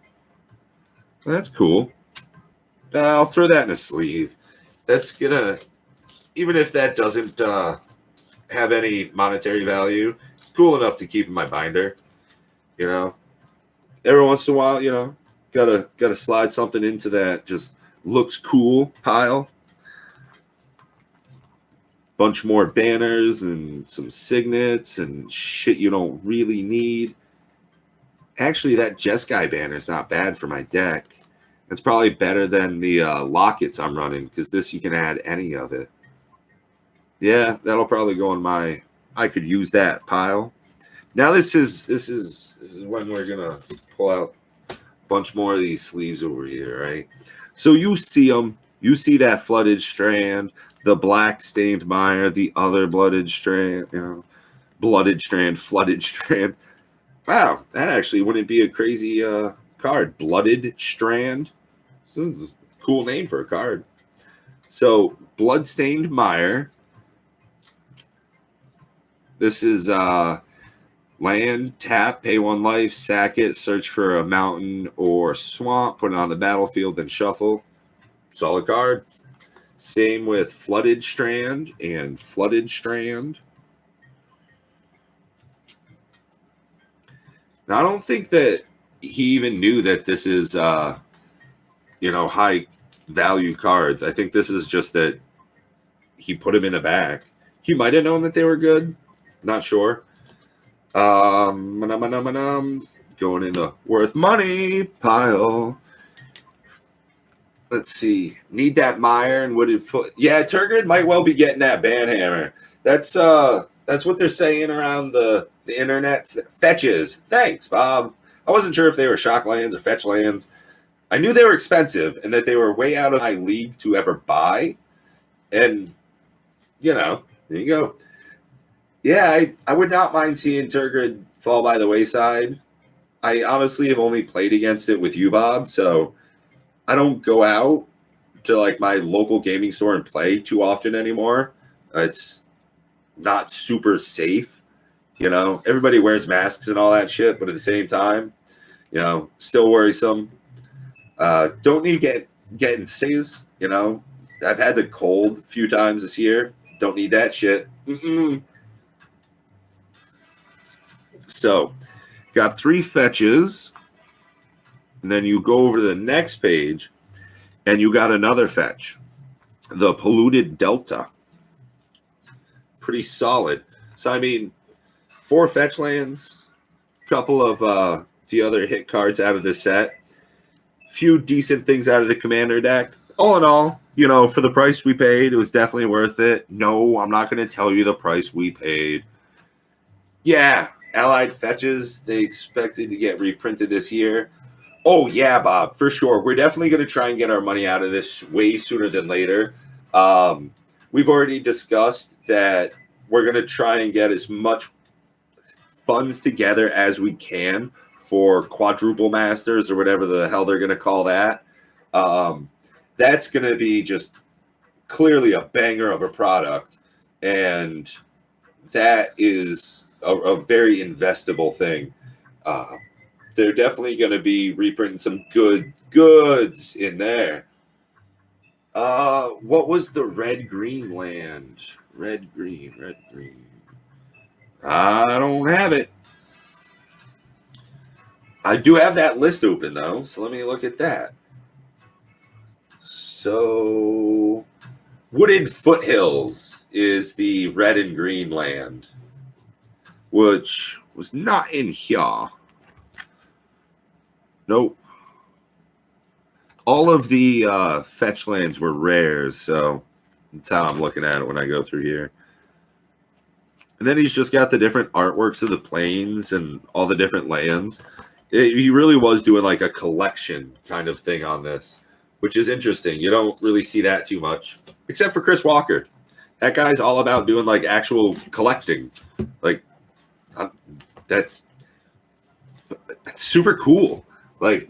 That's cool. I'll throw that in a sleeve. That's gonna, even if that doesn't have any monetary value, it's cool enough to keep in my binder. You know, every once in a while, you know, gotta slide something into that just looks cool pile. Bunch more banners and some signets and shit you don't really need. Actually, that Jeskai banner is not bad for my deck. It's probably better than the lockets I'm running, because this you can add any of it. Yeah, that'll probably go in my I could use that pile. Now this is when we're gonna pull out a bunch more of these sleeves over here, right? So you see them. You see that flooded strand, the black stained mire, the other blooded strand, you know, blooded strand, flooded strand. Wow, that actually wouldn't be a crazy card. Blooded Strand. This is a cool name for a card. So, Bloodstained Mire. This is land, tap, pay 1 life, sack it, search for a mountain or swamp, put it on the battlefield, then shuffle. Solid card. Same with Flooded Strand and Flooded Strand. Now, I don't think that he even knew that this is, you know, high value cards. I think this is just that he put them in the back. He might have known that they were good. Not sure. Going in the worth money pile. Let's see. Need that mire and wooded foot. Yeah, Tarkir might well be getting that banhammer. That's what they're saying around the internet. Fetches. Thanks, Bob. I wasn't sure if they were shock lands or fetch lands. I knew they were expensive and that they were way out of my league to ever buy. And, you know, there you go. Yeah, I would not mind seeing Tarkir fall by the wayside. I honestly have only played against it with you, Bob, so I don't go out to like my local gaming store and play too often anymore. It's not super safe. You know, everybody wears masks and all that shit, but at the same time, You know, still worrisome. Don't need to getting singers. You know, I've had the cold a few times this year. Don't need that shit. So, got 3 fetches, and then you go over to the next page, and you got another fetch, the Polluted Delta. Pretty solid. So, I mean, 4 fetch lands, couple of the other hit cards out of the set, few decent things out of the commander deck. All in all, you know, for the price we paid, it was definitely worth it. No, I'm not going to tell you the price we paid. Yeah, Allied fetches, they expected to get reprinted this year. Oh, yeah, Bob, for sure. We're definitely going to try and get our money out of this way sooner than later. We've already discussed that we're going to try and get as much funds together as we can for quadruple masters or whatever the hell they're going to call that. That's going to be just clearly a banger of a product. And that is a very investable thing. They're definitely going to be reprinting some good goods in there. What was the red-green land? Red-green. I don't have it. I do have that list open, though, so let me look at that. So, Wooded Foothills is the red and green land, which was not in here. Nope. All of the fetch lands were rares, so that's how I'm looking at it when I go through here. And then he's just got the different artworks of the planes and all the different lands. He really was doing like a collection kind of thing on this, which is interesting. You don't really see that too much, except for Chris Walker. That guy's all about doing like actual collecting. Like, that's super cool. Like,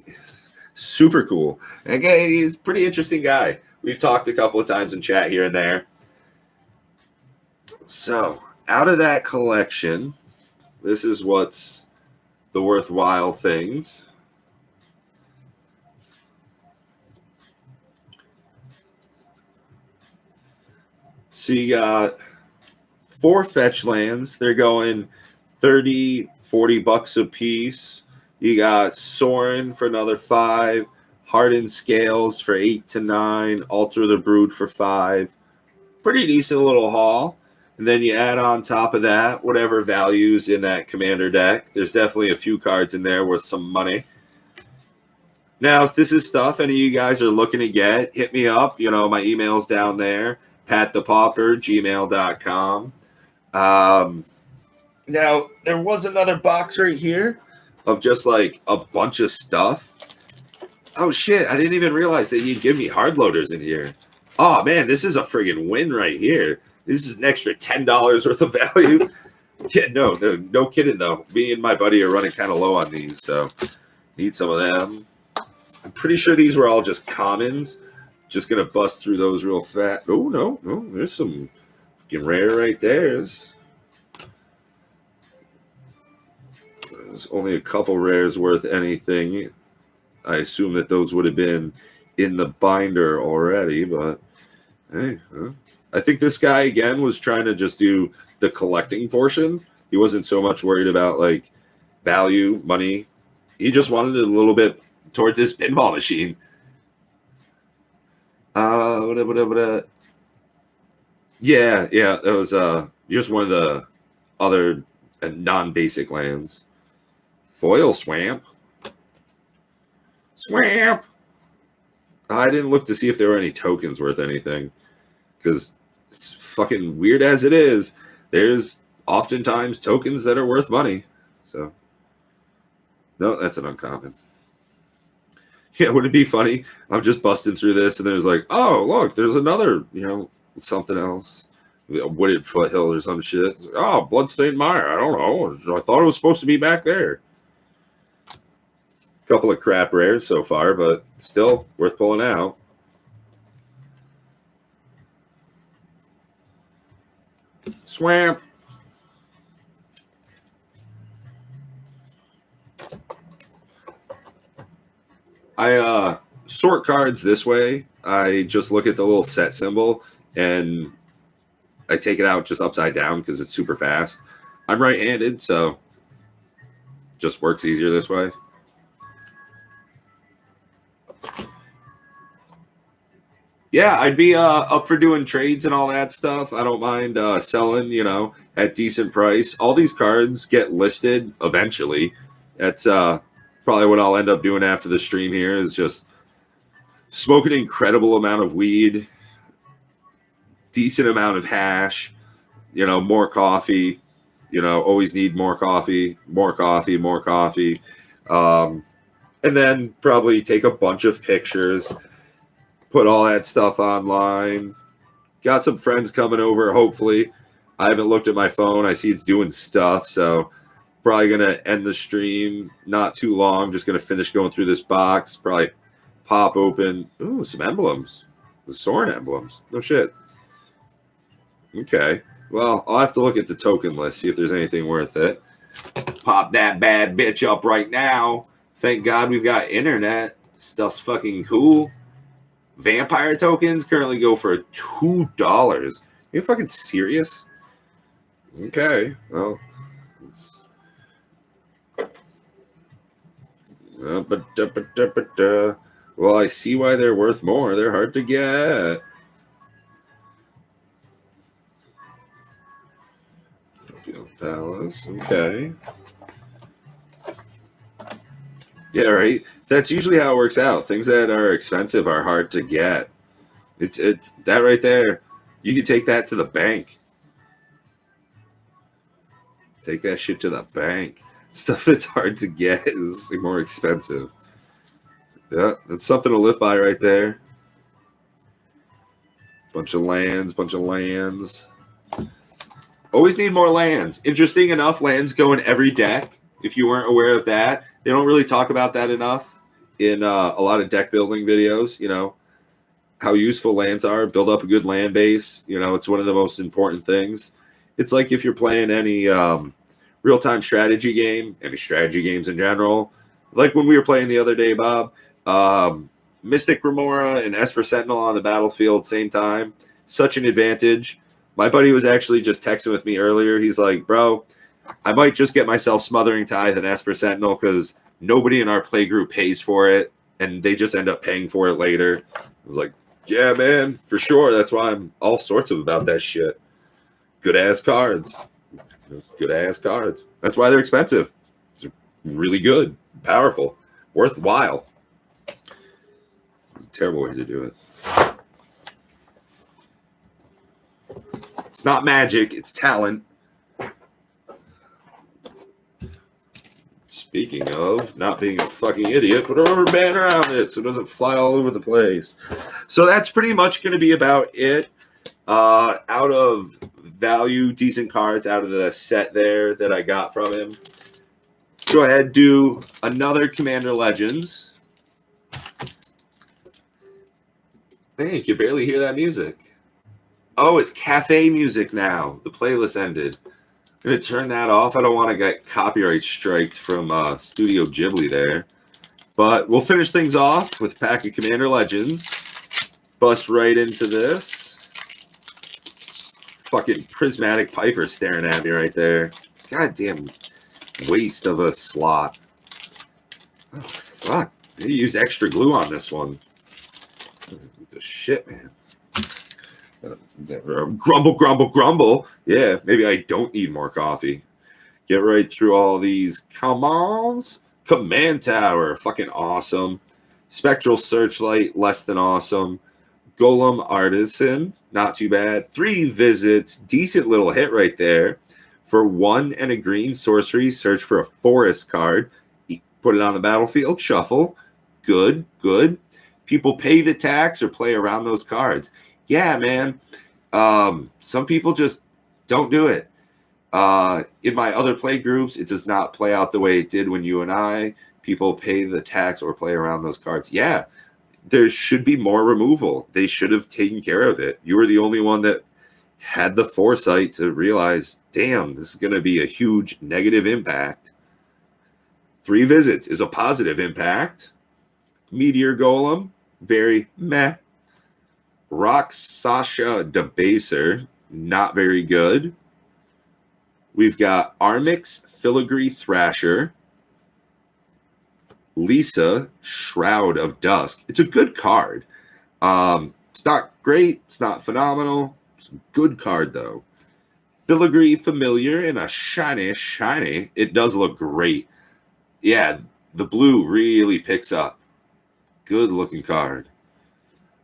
super cool. And he's a pretty interesting guy. We've talked a couple of times in chat here and there. So, out of that collection, this is what's the worthwhile things. So you got 4 fetch lands. They're going 30, 40 bucks a piece. You got Sorin for another 5, Hardened Scales for 8 to 9, Alter the Brood for 5. Pretty decent little haul. And then you add on top of that whatever values in that commander deck. There's definitely a few cards in there worth some money. Now, if this is stuff any of you guys are looking to get, hit me up. You know, my email's down there, patthepauper@gmail.com. Now, there was another box right here of just like a bunch of stuff. Oh, shit. I didn't even realize that you'd give me hard loaders in here. Oh, man, this is a friggin' win right here. This is an extra $10 worth of value. Yeah, no kidding, though. Me and my buddy are running kind of low on these, so need some of them. I'm pretty sure these were all just commons. Just going to bust through those real fast. Oh, no. There's some fucking rare right there. There's only a couple rares worth anything. I assume that those would have been in the binder already, but hey, I think this guy, again, was trying to just do the collecting portion. He wasn't so much worried about, like, value, money. He just wanted it a little bit towards his pinball machine. Yeah, that was just one of the other non-basic lands. Foil Swamp. I didn't look to see if there were any tokens worth anything, because it's fucking weird as it is. There's oftentimes tokens that are worth money. So, no, that's an uncommon. Yeah, would it be funny? I'm just busting through this, and there's like, oh, look, there's another, something else. A Wooded Foothill or some shit. Like, oh, Bloodstained Mire. I don't know. I thought it was supposed to be back there. Couple of crap rares so far, but still worth pulling out. Swamp. I sort cards this way. I just look at the little set symbol and I take it out just upside down because it's super fast. I'm right-handed, so just works easier this way. Yeah, I'd be up for doing trades and all that stuff. I don't mind selling, at decent price. All these cards get listed eventually. That's probably what I'll end up doing after the stream here is just smoke an incredible amount of weed, decent amount of hash, more coffee, always need more coffee, more coffee, more coffee. And then probably take a bunch of pictures, put all that stuff online. Got some friends coming over, hopefully. I haven't looked at my phone. I see it's doing stuff, so probably going to end the stream not too long. Just going to finish going through this box, probably pop open. Ooh, some emblems. The Soren emblems. No shit. Okay. Well, I'll have to look at the token list, see if there's anything worth it. Pop that bad bitch up right now. Thank God we've got internet. Stuff's fucking cool. Vampire tokens currently go for $2. Are you fucking serious? Okay. Well. Well, I see why they're worth more. They're hard to get. Palace. Okay. Yeah, right. That's usually how it works out. Things that are expensive are hard to get. It's that right there. You can take that to the bank. Take that shit to the bank. Stuff that's hard to get is more expensive. Yeah, that's something to live by right there. Bunch of lands, Always need more lands. Interesting enough, lands go in every deck. If you weren't aware of that, they don't really talk about that enough in a lot of deck building videos. How useful lands are. Build up a good land base. It's one of the most important things. It's like if you're playing any real-time strategy game, any strategy games in general. Like when we were playing the other day, Bob, Mystic Remora and Esper Sentinel on the battlefield same time. Such an advantage. My buddy was actually just texting with me earlier. He's like, bro, I might just get myself Smothering Tithe and Esper Sentinel because nobody in our play group pays for it, and they just end up paying for it later. I was like, yeah, man, for sure. That's why I'm all sorts of about that shit. Good-ass cards. Good-ass cards. That's why they're expensive. It's really good, powerful, worthwhile. It's a terrible way to do it. It's not magic, it's talent. Speaking of not being a fucking idiot, put a rubber band around it so it doesn't fly all over the place. So that's pretty much going to be about it. Out of value, decent cards out of the set there that I got from him. Go ahead, do another Commander Legends. Hey, you can barely hear that music. Oh, it's cafe music now. The playlist ended. I'm going to turn that off. I don't want to get copyright striked from Studio Ghibli there. But we'll finish things off with a pack of Commander Legends. Bust right into this. Fucking Prismatic Piper staring at me right there. Goddamn waste of a slot. Oh, fuck. They used extra glue on this one. The shit, man. Grumble, grumble, grumble. Yeah, maybe I don't need more coffee. Get right through all these commands. Command Tower, fucking awesome. Spectral Searchlight, less than awesome. Golem Artisan, not too bad. 3 visits, decent little hit right there. For 1 and a green sorcery, search for a forest card. Put it on the battlefield, shuffle. Good, good. People pay the tax or play around those cards. Yeah, man. Some people just don't do it. In my other play groups, it does not play out the way it did when you and I. People pay the tax or play around those cards. Yeah, there should be more removal. They should have taken care of it. You were the only one that had the foresight to realize, damn, this is going to be a huge negative impact. 3 visits is a positive impact. Meteor Golem, very meh. Rock Sasha Debaser, not very good. We've got Armix Filigree Thrasher. Lisa, Shroud of Dusk. It's a good card. It's not great. It's not phenomenal. It's a good card, though. Filigree Familiar in a shiny. It does look great. Yeah, the blue really picks up. Good looking card.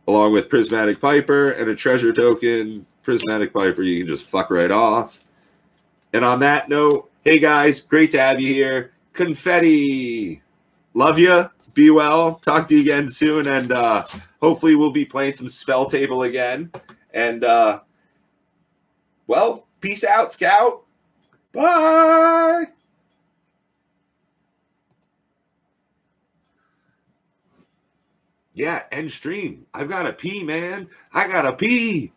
Along with Prismatic Piper and a treasure token. Prismatic Piper, you can just fuck right off. And on that note, hey guys, great to have you here. Confetti. Love you. Be well. Talk to you again soon. And hopefully we'll be playing some Spell Table again. And, well, peace out, Scout. Bye. Yeah, end stream. I've got to pee, man. I got to pee.